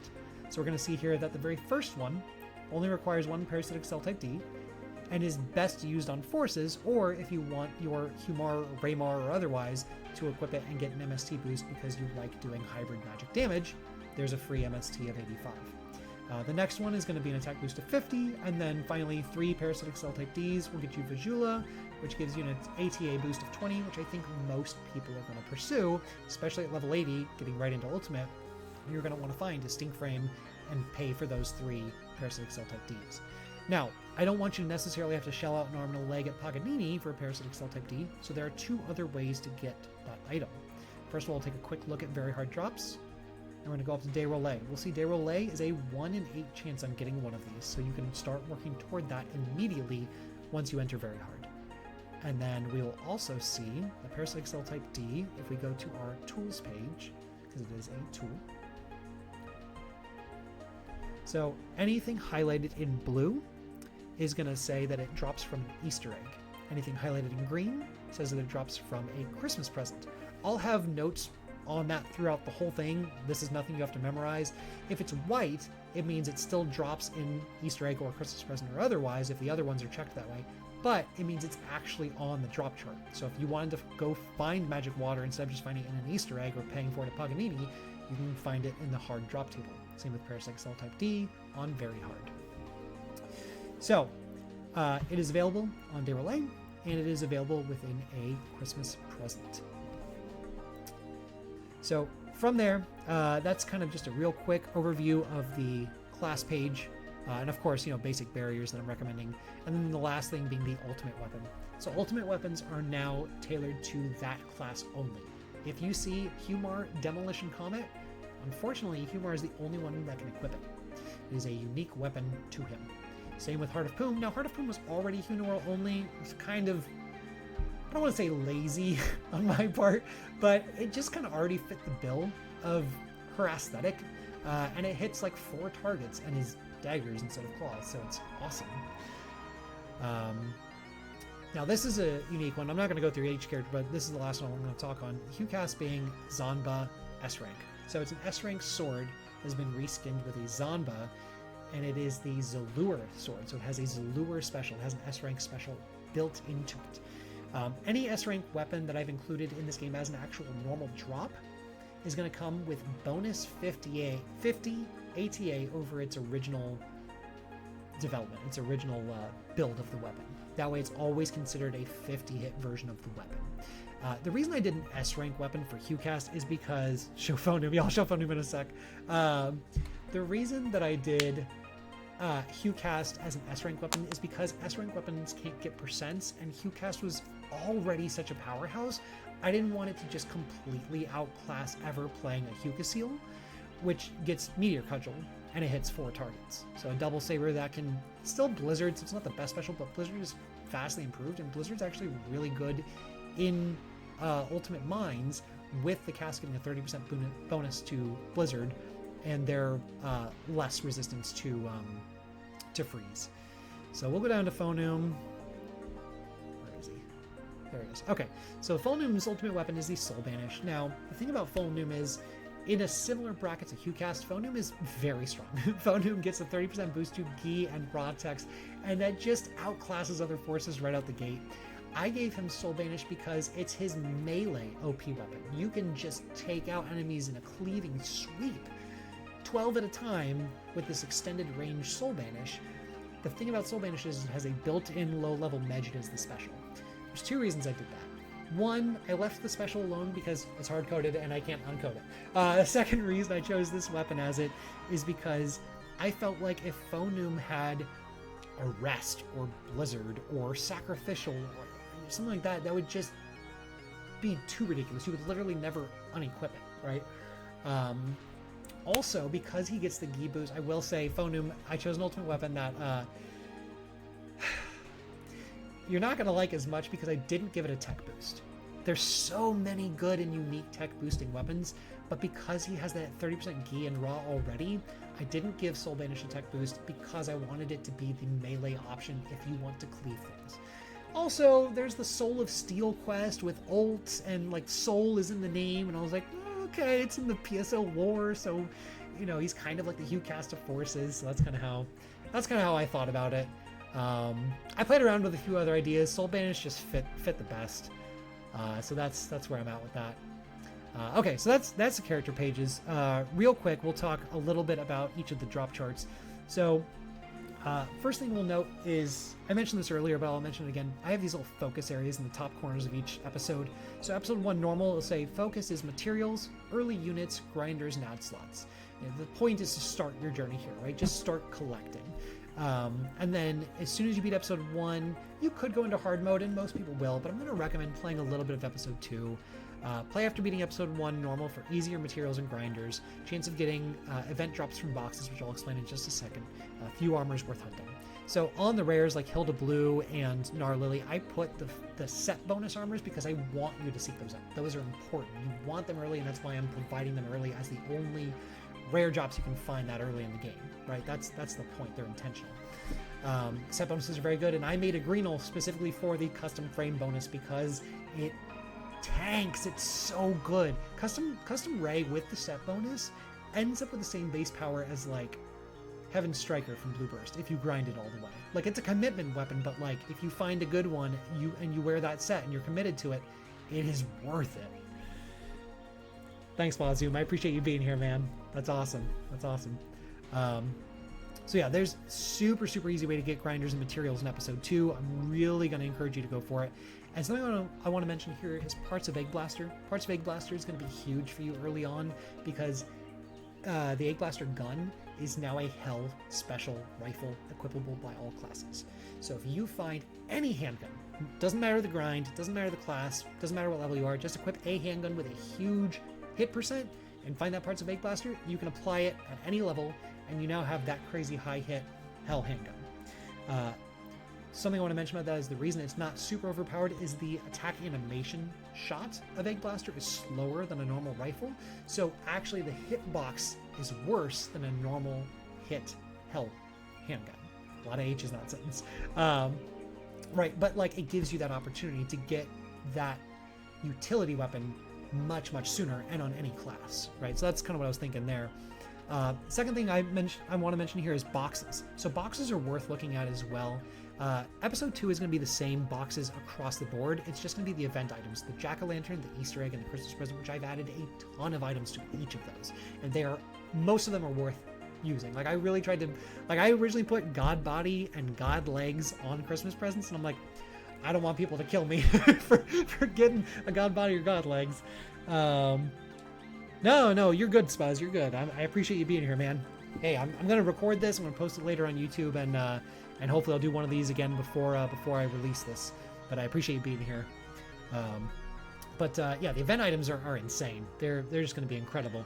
So we're going to see here that the very first one only requires 1 parasitic cell type D, and is best used on forces, or if you want your Humar, or Raymar, or otherwise to equip it and get an MST boost because you like doing hybrid magic damage, there's a free MST of 85. The next one is going to be an attack boost of 50, and then finally 3 parasitic cell type Ds will get you Vajula, which gives you an ATA boost of 20, which I think most people are going to pursue, especially at level 80, getting right into Ultimate. You're going to want to find a Stink Frame and pay for those 3 parasitic cell type Ds. Now, I don't want you to necessarily have to shell out an arm and a leg at Paganini for a parasitic cell type D, so there are 2 other ways to get that item. First of all, we'll take a quick look at very hard drops. And we're going to go up to Day Relay. We'll see Day Relay is a 1 in 8 chance on getting one of these, so you can start working toward that immediately once you enter Very Hard. And then we will also see the Parasitic Cell Type D if we go to our Tools page, because it is a tool. So anything highlighted in blue is going to say that it drops from an Easter egg. Anything highlighted in green says that it drops from a Christmas present. I'll have notes on that throughout the whole thing. This is nothing you have to memorize. If it's white, it means it still drops in Easter egg or Christmas present or otherwise if the other ones are checked that way, but it means it's actually on the drop chart. So if you wanted to go find magic water instead of just finding it in an Easter egg or paying for it at Paganini, you can find it in the hard drop table. Same with Parasitic Cell Type D on Very Hard. So it is available on Day Relay, and it is available within a Christmas present. So from there, that's kind of just a real quick overview of the class page, and of course, basic barriers that I'm recommending. And then the last thing being the ultimate weapon. So ultimate weapons are now tailored to that class only. If you see Humar Demolition Comet, unfortunately, Humar is the only one that can equip it. It is a unique weapon to him. Same with Heart of Poom. Now, Heart of Poom was already Hunor only. It's kind of, I don't want to say lazy on my part, but it just kind of already fit the bill of her aesthetic, and it hits like 4 targets and is daggers instead of claws, so it's awesome. Now this is a unique one. I'm not going to go through each character, but this is the last one I'm going to talk on. Hucast being Zanba S rank. So it's an S rank sword that has been reskinned with a Zanba, and it is the Zalur sword. So it has a Zalur special. It has an S rank special built into it. Any S-rank weapon that I've included in this game as an actual normal drop is going to come with bonus 50 ATA over its original development, its original build of the weapon. That way it's always considered a 50 hit version of the weapon. The reason I did an S-rank weapon for HuCast is because, I'll show Phonum in a sec. The reason that I did HuCast as an S-rank weapon is because S-rank weapons can't get percents, and HuCast was already such a powerhouse. I didn't want it to just completely outclass ever playing a Huka Seal, which gets Meteor Cudgel, and it hits 4 targets. So a double saber that can still Blizzard, so it's not the best special, but Blizzard is vastly improved, and Blizzard's actually really good in Ultimate Mines with the cast getting a 30% bonus to Blizzard, and their less resistance to freeze. So we'll go down to Phonum. Where is he? There he is. Okay, so Phonum's ultimate weapon is the Soul Banish. Now, the thing about Phonum is, in a similar bracket to HuCast, Phonum is very strong. Phonum gets a 30% boost to Gi and Rotex, and that just outclasses other forces right out the gate. I gave him Soul Banish because it's his melee OP weapon. You can just take out enemies in a cleaving sweep, 12 at a time, with this extended range Soul Banish. The thing about Soul Banish is it has a built-in low-level Medjed as the special. There's 2 reasons I did that. One, I left the special alone because it's hard-coded and I can't uncode it. The second reason I chose this weapon as it is because I felt like if Phonum had Arrest or Blizzard or Sacrificial or something like that, that would just be too ridiculous. You would literally never unequip it, right? Also, because he gets the Gi boost, I will say, Phonum, I chose an ultimate weapon that you're not going to like as much because I didn't give it a tech boost. There's so many good and unique tech boosting weapons, but because he has that 30% Gi and Raw already, I didn't give Soul Banish a tech boost because I wanted it to be the melee option if you want to cleave things. Also, there's the Soul of Steel quest with ult, and like Soul is in the name, and I was like, okay, it's in the PSL lore, so he's kind of like the HuCast of forces. So that's kind of how I thought about it. I played around with a few other ideas. Soul Banish just fit the best. So that's where I'm at with that. Okay, so that's the character pages. Real quick, we'll talk a little bit about each of the drop charts. So first thing we'll note is, I mentioned this earlier, but I'll mention it again. I have these little focus areas in the top corners of each episode. So episode 1 normal will say focus is materials, early units, grinders, and ad slots. The point is to start your journey here, right? Just start collecting. And then as soon as you beat episode 1, you could go into hard mode, and most people will, but I'm going to recommend playing a little bit of episode 2. Play after beating episode 1 normal for easier materials and grinders, chance of getting event drops from boxes, which I'll explain in just a second, a few armors worth hunting. So on the rares like Hilda Blue and Nar Lily, I put the set bonus armors because I want you to seek those out. Those are important. You want them early, and that's why I'm providing them early as the only rare drops you can find that early in the game, right? That's the point. They're intentional. Set bonuses are very good, and I made a Greenel specifically for the custom frame bonus because it tanks. It's so good. Custom Ray with the set bonus ends up with the same base power as like Heaven Striker from Blue Burst if you grind it all the way. Like, it's a commitment weapon, but like if you find a good one, you wear that set and you're committed to it, it is worth it. Thanks, Wazzoom. I appreciate you being here, man. That's awesome. So yeah, there's super easy way to get grinders and materials in episode 2. I'm really going to encourage you to go for it. And something I want to mention here is Parts of Egg Blaster. Parts of Egg Blaster is going to be huge for you early on because the Egg Blaster gun is now a Hell special rifle equipable by all classes. So if you find any handgun, doesn't matter the grind, doesn't matter the class, doesn't matter what level you are, just equip a handgun with a huge hit percent and find that Parts of Egg Blaster, you can apply it at any level, and you now have that crazy high hit Hell handgun. Something I want to mention about that is the reason it's not super overpowered is the attack animation shot of Egg Blaster is slower than a normal rifle, so actually the hitbox is worse than a normal hit Hell handgun. A lot of H's in that sentence. Right, but like it gives you that opportunity to get that utility weapon much sooner and on any class, right? So that's kind of what I was thinking there. Second thing I want to mention here is boxes. So boxes are worth looking at as well. Episode 2 is going to be the same boxes across the board. It's just going to be the event items, the jack-o'-lantern, the Easter egg, and the Christmas present, which I've added a ton of items to each of those. And most of them are worth using. Like, I really tried to, like, I originally put God body and God legs on Christmas presents, and I'm like, I don't want people to kill me for getting a God body or God legs. No, you're good, Spuzz. You're good. I appreciate you being here, man. Hey, I'm gonna record this. I'm gonna post it later on YouTube, and hopefully I'll do one of these again before I release this. But I appreciate you being here. Yeah, the event items are insane. They're just gonna be incredible.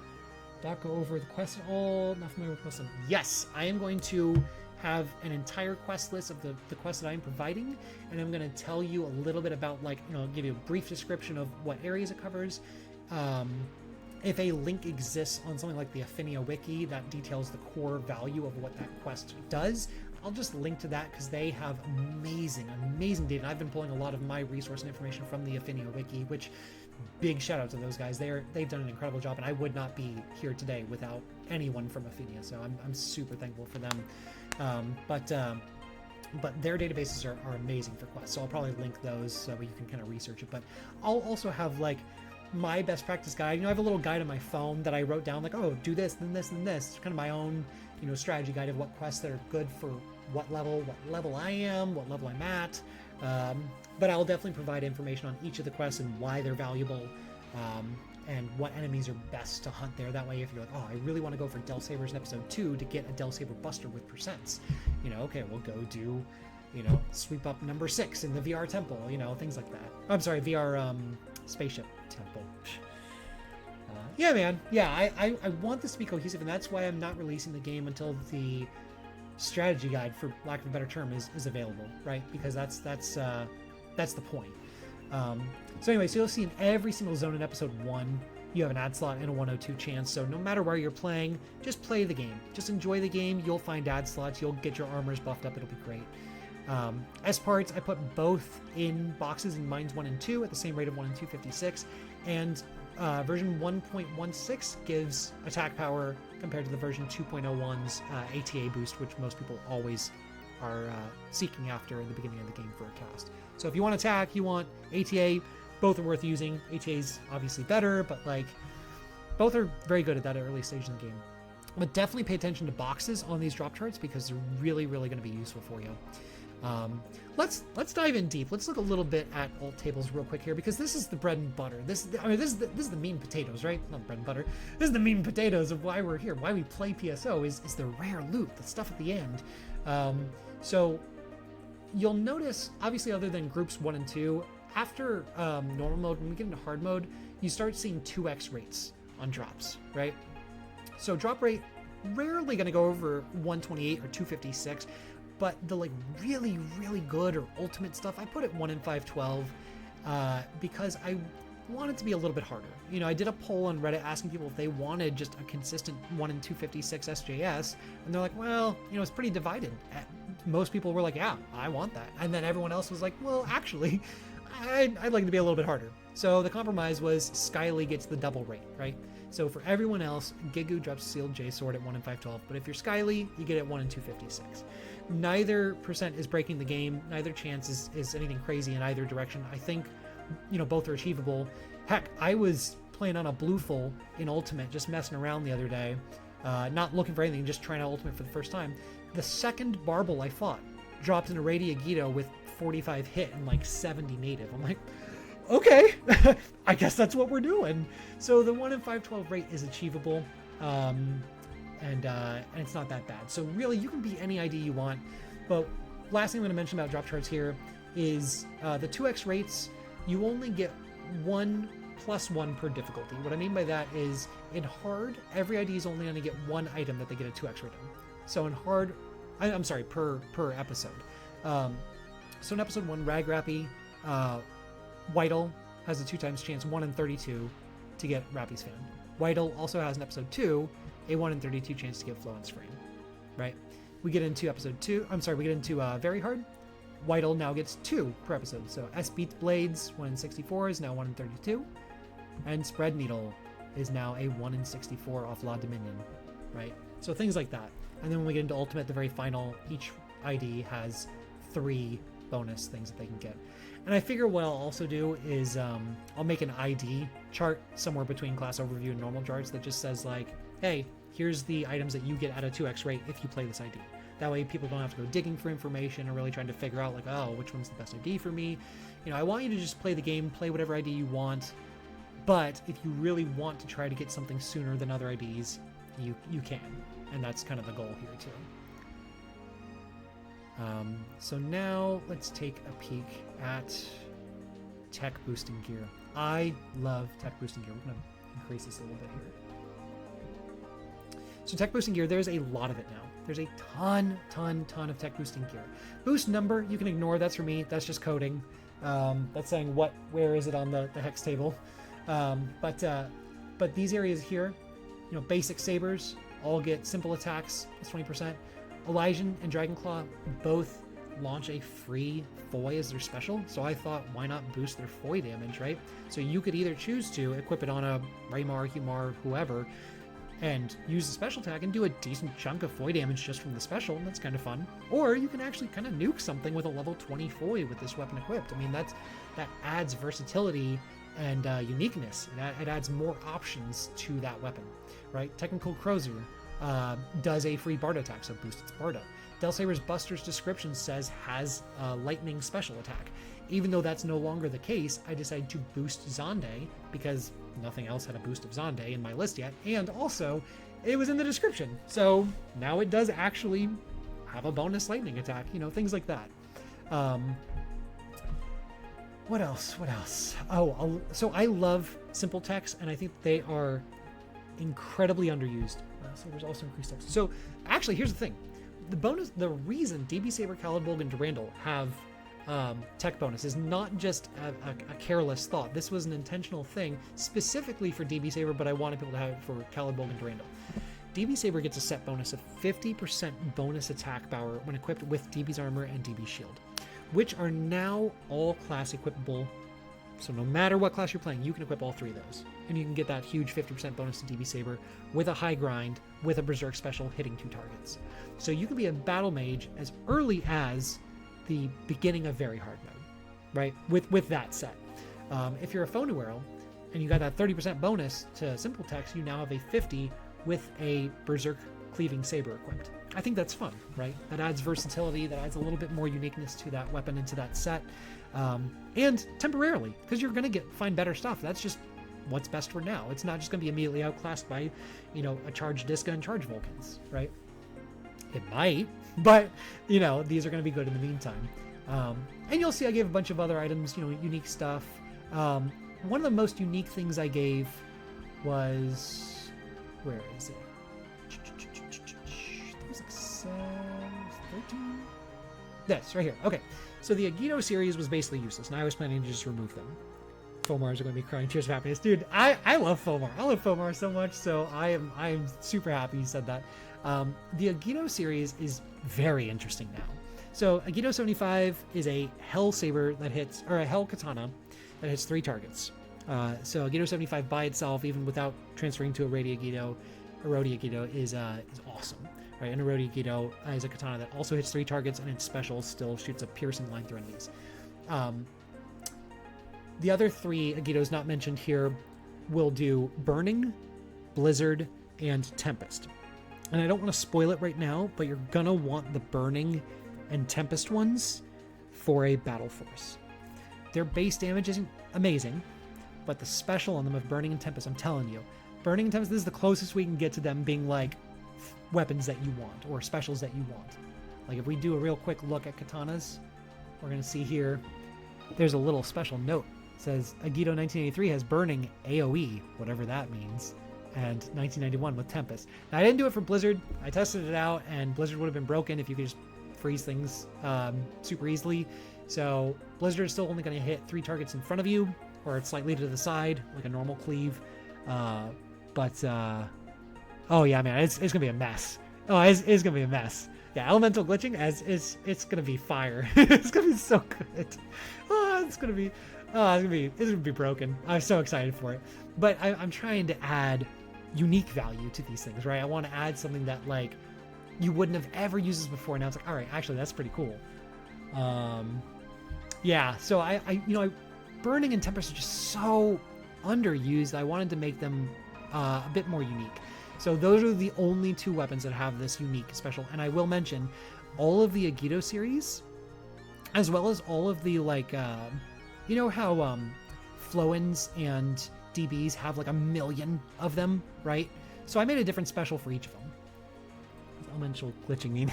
Doc, go over the quest at all. Not familiar with quest. Yes, I am going to have an entire quest list of the quests that I am providing, and I'm going to tell you a little bit about, like, give you a brief description of what areas it covers. If a link exists on something like the Affinia Wiki that details the core value of what that quest does, I'll just link to that because they have amazing data. And I've been pulling a lot of my resource and information from the Affinia Wiki, which, big shout out to those guys. They've done an incredible job, and I would not be here today without anyone from Affinia, so I'm super thankful for them. But their databases are amazing for quests, so I'll probably link those so you can kind of research it. But I'll also have, like, my best practice guide. I have a little guide on my phone that I wrote down, like, oh, do this, then this, and this. It's kind of my own, strategy guide of what quests that are good for what level I am, what level I'm at. But I'll definitely provide information on each of the quests and why they're valuable, and what enemies are best to hunt there. That way, if you're like, oh, I really want to go for Del Sabers in episode 2 to get a Del Saber Buster with percents, okay, we'll go do, sweep up number 6 in the VR temple, things like that. I'm sorry, VR spaceship temple. Yeah, man. Yeah, I want this to be cohesive, and that's why I'm not releasing the game until the strategy guide, for lack of a better term, is available, right? Because that's the point. So anyway, so you'll see in every single zone in episode 1, you have an ad slot and a 102 chance. So no matter where you're playing, just play the game. Just enjoy the game. You'll find ad slots. You'll get your armors buffed up. It'll be great. S parts, I put both in boxes in Mines 1 and 2 at the same rate of 1 and 256. And version 1.16 gives attack power compared to the version 2.01's ATA boost, which most people always are seeking after in the beginning of the game for a cast. So if you want attack, you want ATA, both are worth using. ATA's obviously better, but like both are very good at that early stage in the game. But definitely pay attention to boxes on these drop charts because they're really, really going to be useful for you. Let's dive in deep. Let's look a little bit at alt tables real quick here, because this is the bread and butter. This is the meat and potatoes, right? Not bread and butter. This is the meat and potatoes of why we're here, why we play PSO is the rare loot, the stuff at the end. So you'll notice, obviously, other than groups 1 and 2, after normal mode, when we get into hard mode, you start seeing 2x rates on drops, right? So drop rate rarely going to go over 128 or 256. But the like really, really good or ultimate stuff, I put it 1 in 512 because I want it to be a little bit harder. I did a poll on Reddit asking people if they wanted just a consistent 1 in 256 SJS, and they're like, well, it's pretty divided. Most people were like, yeah, I want that. And then everyone else was like, well, actually, I'd like it to be a little bit harder. So the compromise was Skyly gets the double rate, right? So for everyone else, Gigu drops Sealed J Sword at 1 in 512, but if you're Skyly, you get it 1 in 256. Neither percent is breaking the game. Neither chance is anything crazy in either direction. I think, both are achievable. Heck, I was playing on a blue full in Ultimate, just messing around the other day, not looking for anything, just trying out Ultimate for the first time. The second Barbel I fought dropped an Aradia Gito with 45 hit and like 70 native. I'm like, okay, I guess that's what we're doing. So the 1 in 512 rate is achievable. And it's not that bad. So really, you can be any ID you want. But last thing I'm going to mention about drop charts here is the 2x rates. You only get 1 + 1 per difficulty. What I mean by that is in hard, every ID is only going to get 1 item that they get a 2x rate on. So in hard, I'm sorry, per episode. So in episode 1, Ragrappy, Whitel has a 2x chance, 1 in 32 to get Rappy's fan. Whitel also has in episode 2 a 1 in 32 chance to get Florence Frame, right? We get into very hard. Whitel now gets 2 per episode. So S Beats Blades, 1 in 64 is now 1 in 32. And Spread Needle is now a 1 in 64 off La Dominion, right? So things like that. And then when we get into Ultimate, the very final, each ID has 3 bonus things that they can get. And I figure what I'll also do is I'll make an ID chart somewhere between class overview and normal charts that just says like, hey, here's the items that you get at a 2x rate if you play this ID. That way people don't have to go digging for information or really trying to figure out like, oh, which one's the best ID for me. You know, I want you to just play the game, play whatever ID you want. But if you really want to try to get something sooner than other IDs, you can. And that's kind of the goal here too. So now let's take a peek at tech boosting gear. I love tech boosting gear. We're going to increase this a little bit here. So tech boosting gear, there's a lot of it now. There's a ton of tech boosting gear. Boost number, you can ignore. That's for me. That's just coding. That's saying where is it on the hex table. But these areas here, you know, basic sabers all get simple attacks. That's 20%. Elysian and Dragonclaw both launch a free foy as their special, so I thought, why not boost their foy damage, right? So you could either choose to equip it on a Raymar, Humar, whoever, and use the special attack and do a decent chunk of foy damage just from the special, and that's kind of fun. Or you can actually kind of nuke something with a level 20 foy with this weapon equipped. I mean, that adds versatility and uniqueness. It adds more options to that weapon, right? Technical Crozer does a free Barda attack, so boost its Barda. Delsaber's Buster's description says has a lightning special attack. Even though that's no longer the case, I decided to boost Zonde because nothing else had a boost of Zonde in my list yet, and also it was in the description, so now it does actually have a bonus lightning attack, you know, things like that. What else? Oh, so I love simple techs, and I think they are incredibly underused. So there's also increased text. So actually, here's the thing. The reason DB Saber, Calidbolg, and Durandal have tech bonus is not just a careless thought. This was an intentional thing specifically for DB Saber, but I wanted people to have it for Calidbolg and Durandal. DB Saber gets a set bonus of 50% bonus attack power when equipped with DB's armor and DB shield, which are now all class equipable. So no matter what class you're playing, you can equip all 3 of those. And you can get that huge 50% bonus to DB Saber with a high grind, with a Berserk special hitting 2 targets. So you can be a battle mage as early as the beginning of very hard mode, right? With that set. If you're a Fonuero and you got that 30% bonus to simple text, you now have a 50 with a Berserk cleaving saber equipped. I think that's fun, right? That adds versatility, that adds a little bit more uniqueness to that weapon and to that set. And temporarily, because you're going to find better stuff. That's just what's best for now. It's not just going to be immediately outclassed by, you know, a charged Disca and charged Vulcans, right? It might, but, you know, these are going to be good in the meantime. And you'll see I gave a bunch of other items, you know, unique stuff. One of the most unique things I gave was, where is it? It was like 13? This, right here. Okay. So the Agito series was basically useless, and I was planning to just remove them. Fomars are going to be crying tears of happiness. Dude, I love Fomar. I love Fomar so much, so I am super happy you said that. The Agito series is very interesting now. So Agito 75 is a Hell Saber that hits, or a Hell Katana that hits 3 targets. So Agito 75 by itself, even without transferring to a Rodi Agito, is awesome. Right, and a Rodi Agito is a katana that also hits 3 targets, and its special still shoots a piercing line through enemies. The other 3 Agitos not mentioned here will do Burning, Blizzard, and Tempest. And I don't want to spoil it right now, but you're gonna want the Burning and Tempest ones for a Battle Force. Their base damage isn't amazing, but the special on them of Burning and Tempest, I'm telling you, Burning and Tempest, this is the closest we can get to them being like weapons that you want or specials that you want. Like if we do a real quick look at katanas, we're going to see here there's a little special note. It says Agito 1983 has Burning AoE, whatever that means, and 1991 with Tempest. Now I didn't do it for Blizzard. I tested it out, and Blizzard would have been broken if you could just freeze things super easily. So Blizzard is still only going to hit 3 targets in front of you, or slightly to the side, like a normal cleave. Oh yeah, man, it's gonna be a mess. Oh, it's gonna be a mess. Yeah, elemental glitching it's gonna be fire. It's gonna be so good. It's gonna be broken. I'm so excited for it. But I'm trying to add unique value to these things, right? I want to add something that like you wouldn't have ever used this before. Now it's like, all right, actually that's pretty cool. Yeah, so burning and tempest are just so underused. I wanted to make them a bit more unique. So those are the only 2 weapons that have this unique special. And I will mention all of the Agito series, as well as all of the you know how Floens and DBs have like a million of them, right? So I made a different special for each of them. Elemental glitching mean.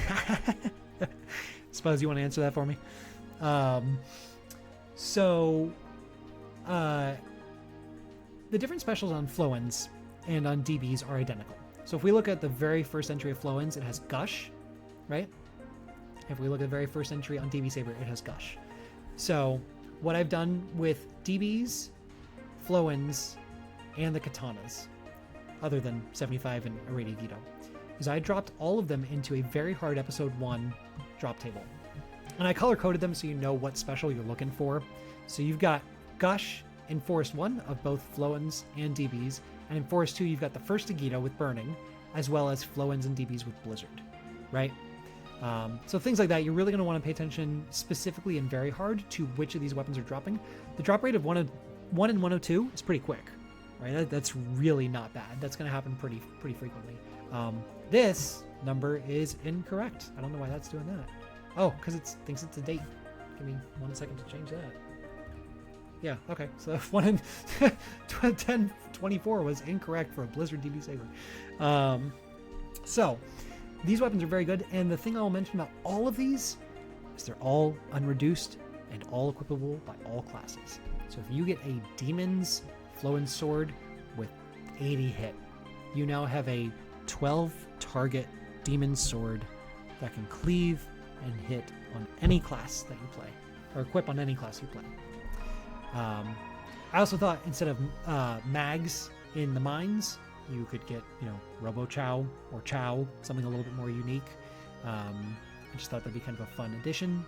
Suppose you want to answer that for me. The different specials on Floens and on DBs are identical. So if we look at the very first entry of Floens, it has Gush, right? If we look at the very first entry on DB Saber, it has Gush. So what I've done with DBs, Floens, and the Katanas, other than 75 and Irradiated, is I dropped all of them into a very hard episode 1 drop table. And I color-coded them so you know what special you're looking for. So you've got Gush in Forest 1 of both Floens and DBs, and in Forest 2 you've got the first Agito with Burning, as well as Floens and DBs with Blizzard, right? So things like that, you're really going to want to pay attention specifically and very hard to which of these weapons are dropping. The drop rate of 1 in 102 is pretty quick, right? That's really not bad. That's going to happen pretty frequently. This number is incorrect. I don't know why that's doing that. Oh, because it thinks it's a date. Give me 1 second to change that. Yeah, okay. So 1 in 1024 was incorrect for a Blizzard DB Saber. So these weapons are very good, and the thing I'll mention about all of these is they're all unreduced and all equipable by all classes. So if you get a Demon's Flowing Sword with 80 hit, you now have a 12 target Demon's Sword that can cleave and hit on any class that you play, or equip on any class you play. I also thought instead of mags in the mines, you could get, Robo Chow or Chow, something a little bit more unique. I just thought that'd be kind of a fun addition.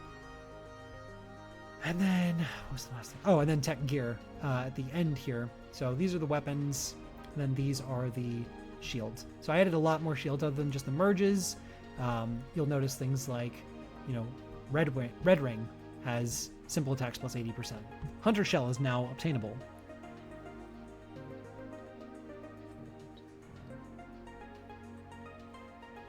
And then, what was the last thing? Oh, and then tech gear at the end here. So these are the weapons, and then these are the shields. So I added a lot more shields other than just the merges. You'll notice things like, Red Ring has simple attacks plus 80%. Hunter Shell is now obtainable.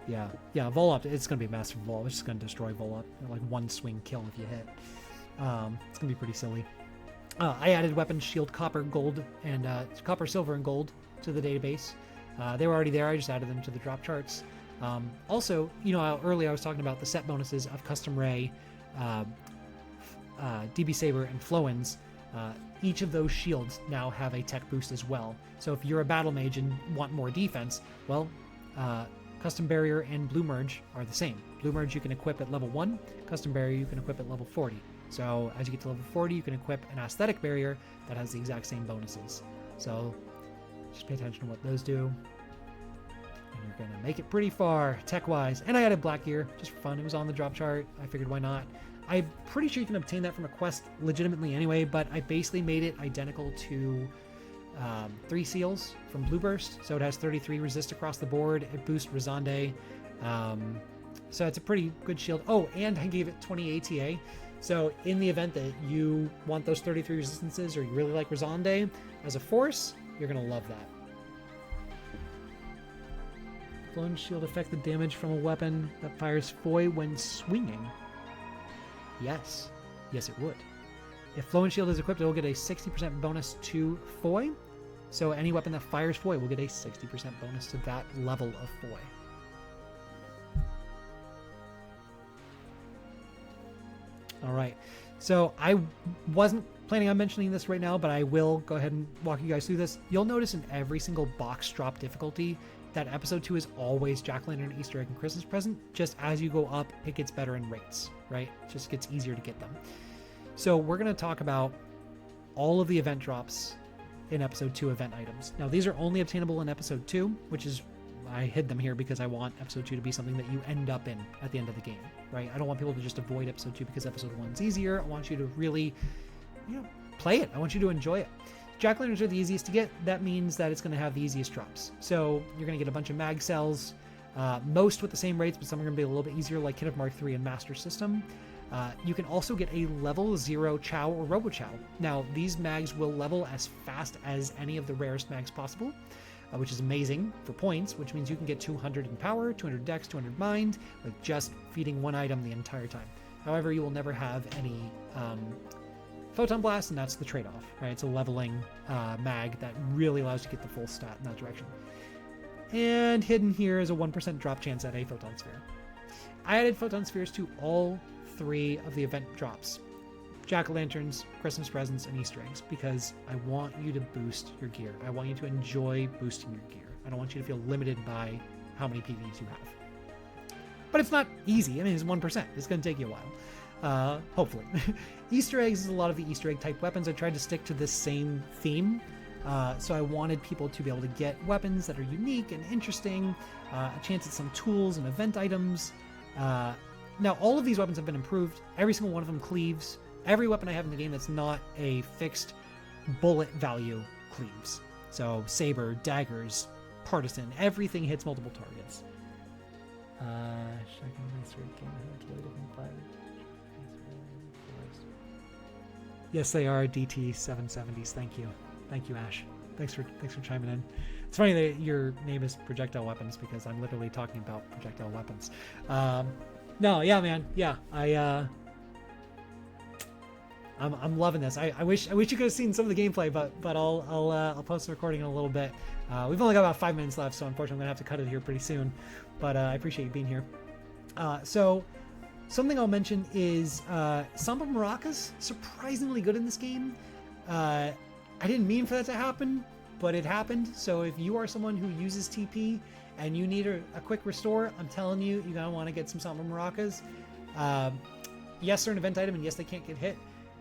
Yeah, Volop, it's going to be a massive Volop. It's just going to destroy Volop. Like one swing kill if you hit. It's going to be pretty silly. I added weapons, shield, copper, gold, and copper, silver, and gold to the database. They were already there. I just added them to the drop charts. Also, earlier I was talking about the set bonuses of Custom Ray, DB Saber, and Floens. Each of those shields now have a tech boost as well. So if you're a battle mage and want more defense, well, Custom Barrier and Blue Merge are the same. Blue Merge you can equip at level 1, Custom Barrier you can equip at level 40. So as you get to level 40, you can equip an Aesthetic Barrier that has the exact same bonuses. So just pay attention to what those do. And you're going to make it pretty far, tech-wise. And I added Black Gear, just for fun. It was on the drop chart. I figured why not. I'm pretty sure you can obtain that from a quest legitimately anyway, but I basically made it identical to 3 seals from Blue Burst. So it has 33 resist across the board. It boosts Razande. So it's a pretty good shield. Oh, and I gave it 20 ATA. So in the event that you want those 33 resistances or you really like Razande as a force, you're going to love that. Flown shield affect the damage from a weapon that fires foy when swinging. Yes, it would. If Flown Shield is equipped, it will get a 60% bonus to foy. So any weapon that fires foy will get a 60% bonus to that level of foy. All right. So I wasn't planning on mentioning this right now, but I will go ahead and walk you guys through this. You'll notice in every single box drop difficulty that episode 2 is always Jack-O-Lantern, Easter egg, and Christmas present. Just as you go up, it gets better in rates, right? It just gets easier to get them. So we're going to talk about all of the event drops in episode 2 event items. Now these are only obtainable in episode 2, which is, I hid them here because I want episode 2 to be something that you end up in at the end of the game, right? I don't want people to just avoid episode 2 because episode 1's easier. I want you to really, play it. I want you to enjoy it. Jack-O-Lanterns are the easiest to get. That means that it's going to have the easiest drops. So you're going to get a bunch of mag cells, most with the same rates, but some are going to be a little bit easier, like Kit of Mark III and Master System. You can also get a level 0 Chow or Robo Chow. Now, these mags will level as fast as any of the rarest mags possible, which is amazing for points, which means you can get 200 in power, 200 dex, 200 mind, like just feeding one item the entire time. However, you will never have any Photon Blast, and that's the trade-off, right? It's a leveling mag that really allows you to get the full stat in that direction. And hidden here is a 1% drop chance at a Photon Sphere. I added Photon Spheres to all 3 of the event drops. Jack-o'-lanterns, Christmas presents, and Easter eggs, because I want you to boost your gear. I want you to enjoy boosting your gear. I don't want you to feel limited by how many PVs you have. But it's not easy. I mean, it's 1%. It's going to take you a while. Hopefully. Easter eggs is a lot of the Easter egg type weapons. I tried to stick to this same theme. So I wanted people to be able to get weapons that are unique and interesting, a chance at some tools and event items. Now, all of these weapons have been improved. Every single one of them cleaves. Every weapon I have in the game that's not a fixed bullet value cleaves. So saber, daggers, partisan, everything hits multiple targets. Yes, they are DT 770s. Thank you. Thank you, Ash. Thanks for chiming in. It's funny that your name is projectile weapons because I'm literally talking about projectile weapons. No, yeah, man. Yeah, I'm loving this. I wish you could have seen some of the gameplay, but I'll post the recording in a little bit. We've only got about 5 minutes left, so unfortunately I'm gonna have to cut it here pretty soon. But I appreciate you being here. So something I'll mention is Samba Maracas, surprisingly good in this game. I didn't mean for that to happen, but it happened. So if you are someone who uses TP and you need a quick restore, I'm telling you, you're gonna want to get some Samba Maracas. Yes, they're an event item, and yes, they can't get hit.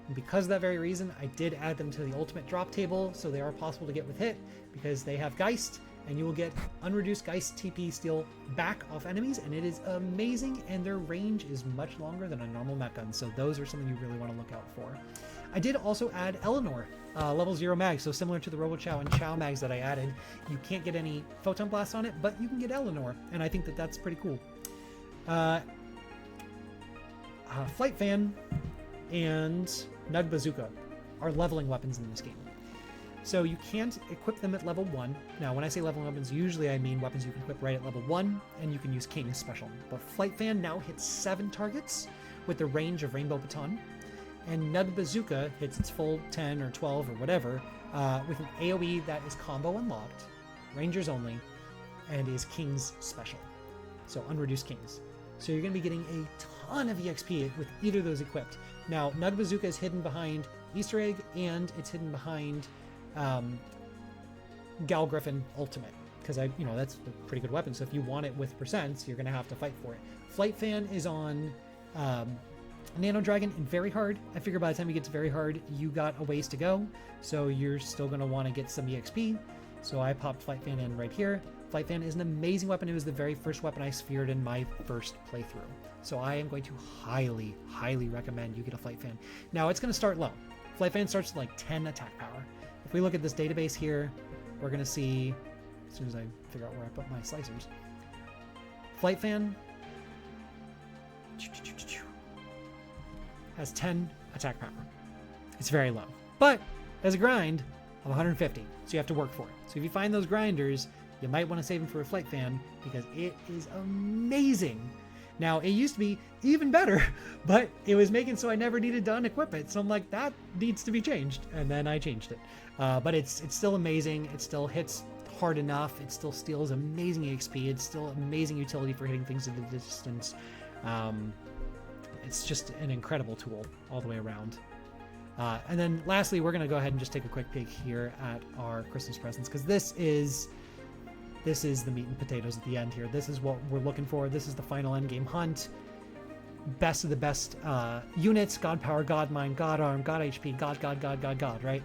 And because of that very reason, I did add them to the ultimate drop table, so they are possible to get with hit, because they have Geist, and you will get unreduced Geist TP steal back off enemies, and it is amazing, and their range is much longer than a normal mech gun, so those are something you really want to look out for. I did also add Eleanor, level 0 mag, so similar to the Robo Chow and Chow mags that I added. You can't get any Photon Blast on it, but you can get Eleanor, and I think that that's pretty cool. Flight Fan and Nug Bazooka are leveling weapons in this game. So you can't equip them at level 1. Now, when I say leveling weapons, usually I mean weapons you can equip right at level 1, and you can use King's Special. But Flight Fan now hits 7 targets with the range of Rainbow Baton, and Nug Bazooka hits its full 10 or 12 or whatever with an AoE that is combo unlocked, Rangers only, and is King's Special. So unreduced Kings. So you're going to be getting a ton of EXP with either of those equipped. Now, Nug Bazooka is hidden behind Easter Egg, and it's hidden behind Gal Griffin Ultimate, because that's a pretty good weapon. So if you want it with percents, you're going to have to fight for it. Flight Fan is on Nano Dragon and Very Hard. I figure by the time you get to Very Hard, you got a ways to go, so you're still going to want to get some EXP. So I popped Flight Fan in right here. Flight Fan is an amazing weapon. It was the very first weapon I sphered in my first playthrough. So I am going to highly, highly recommend you get a Flight Fan. Now, it's going to start low. Flight Fan starts with like 10 attack power. If we look at this database here, we're going to see, as soon as I figure out where I put my slicers, Flight Fan has 10 attack power. It's very low, but there's a grind of 150, so you have to work for it. So if you find those grinders, you might want to save them for a Flight Fan, because it is amazing. Now, it used to be even better, but it was making so I never needed to unequip it. So I'm like, that needs to be changed. And then I changed it. But it's still amazing. It still hits hard enough. It still steals amazing EXP. It's still amazing utility for hitting things into the distance. It's just an incredible tool all the way around. And then lastly, we're going to go ahead and just take a quick peek here at our Christmas presents, because this is the meat and potatoes at the end here. This is what we're looking for. This is the final endgame hunt. Best of the best units: God Power, God Mind, God Arm, God HP, God, right?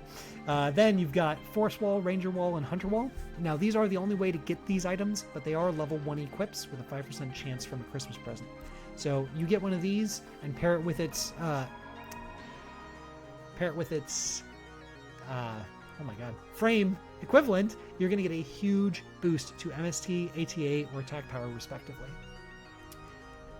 Then you've got Force Wall, Ranger Wall, and Hunter Wall. Now, these are the only way to get these items, but they are level 1 equips with a 5% chance from a Christmas present. So you get one of these and pair it with its frame equivalent, you're going to get a huge boost to MST, ATA, or attack power, respectively.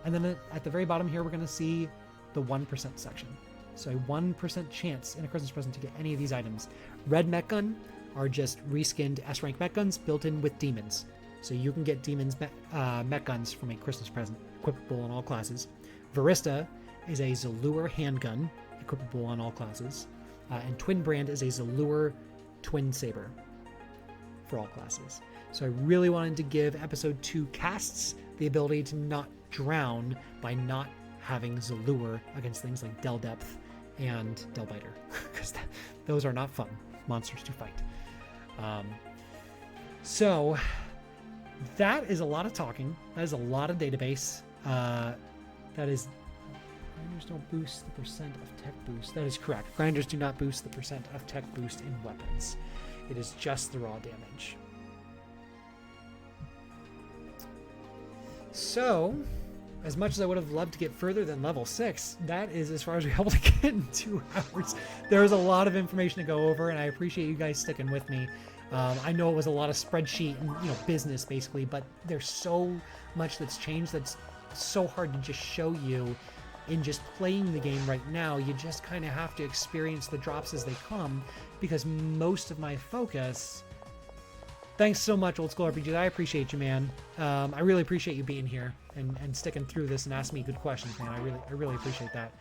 And then at the very bottom here, we're going to see the 1% section. So a 1% chance in a Christmas present to get any of these items. Red mech gun are just reskinned S-rank mech guns built in with demons. So you can get demons mech guns from a Christmas present, equipable on all classes. Varista is a Zalur handgun, equipable on all classes. And Twin Brand is a Zalur twin saber for all classes. So I really wanted to give episode 2 casts the ability to not drown by not having Zalur against things like Del Depth and Del Biter, because those are not fun monsters to fight. So that is a lot of talking. That is a lot of database. That is, grinders don't boost the percent of tech boost. That is correct. Grinders do not boost the percent of tech boost in weapons. It is just the raw damage. So, as much as I would have loved to get further than level 6, that is as far as we're able to get in 2 hours. There's a lot of information to go over, and I appreciate you guys sticking with me. I know it was a lot of spreadsheet and business basically, but there's so much that's changed that's so hard to just show you in just playing the game right now. You just kind of have to experience the drops as they come, because most of my focus... Thanks so much, Old School RPGs. I appreciate you, man. I really appreciate you being here and sticking through this and asking me good questions, man. I really appreciate that.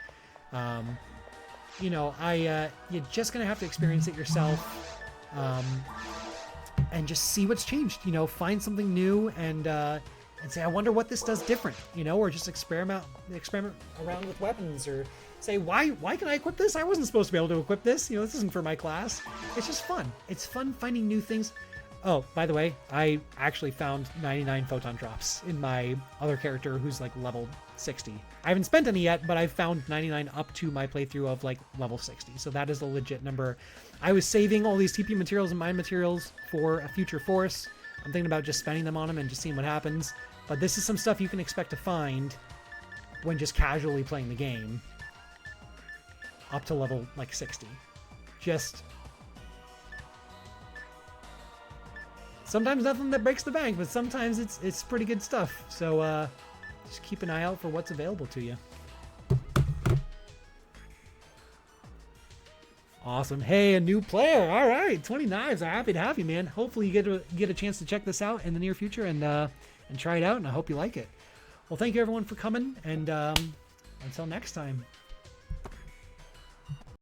You're just gonna have to experience it yourself, and just see what's changed. Find something new and say, I wonder what this does different. Or just experiment around with weapons, or say, why can I equip this? I wasn't supposed to be able to equip this. This isn't for my class. It's just fun. It's fun finding new things. Oh, by the way, I actually found 99 photon drops in my other character who's like level 60. I haven't spent any yet, but I found 99 up to my playthrough of like level 60. So that is a legit number. I was saving all these TP materials and mine materials for a future force. I'm thinking about just spending them on them and just seeing what happens. But this is some stuff you can expect to find when just casually playing the game up to level like 60. Just... sometimes nothing that breaks the bank, but sometimes it's pretty good stuff. So just keep an eye out for what's available to you. Awesome. Hey, a new player. All right, 20 knives. I'm happy to have you, man. Hopefully you get a chance to check this out in the near future and try it out, and I hope you like it. Well, thank you everyone for coming, and until next time.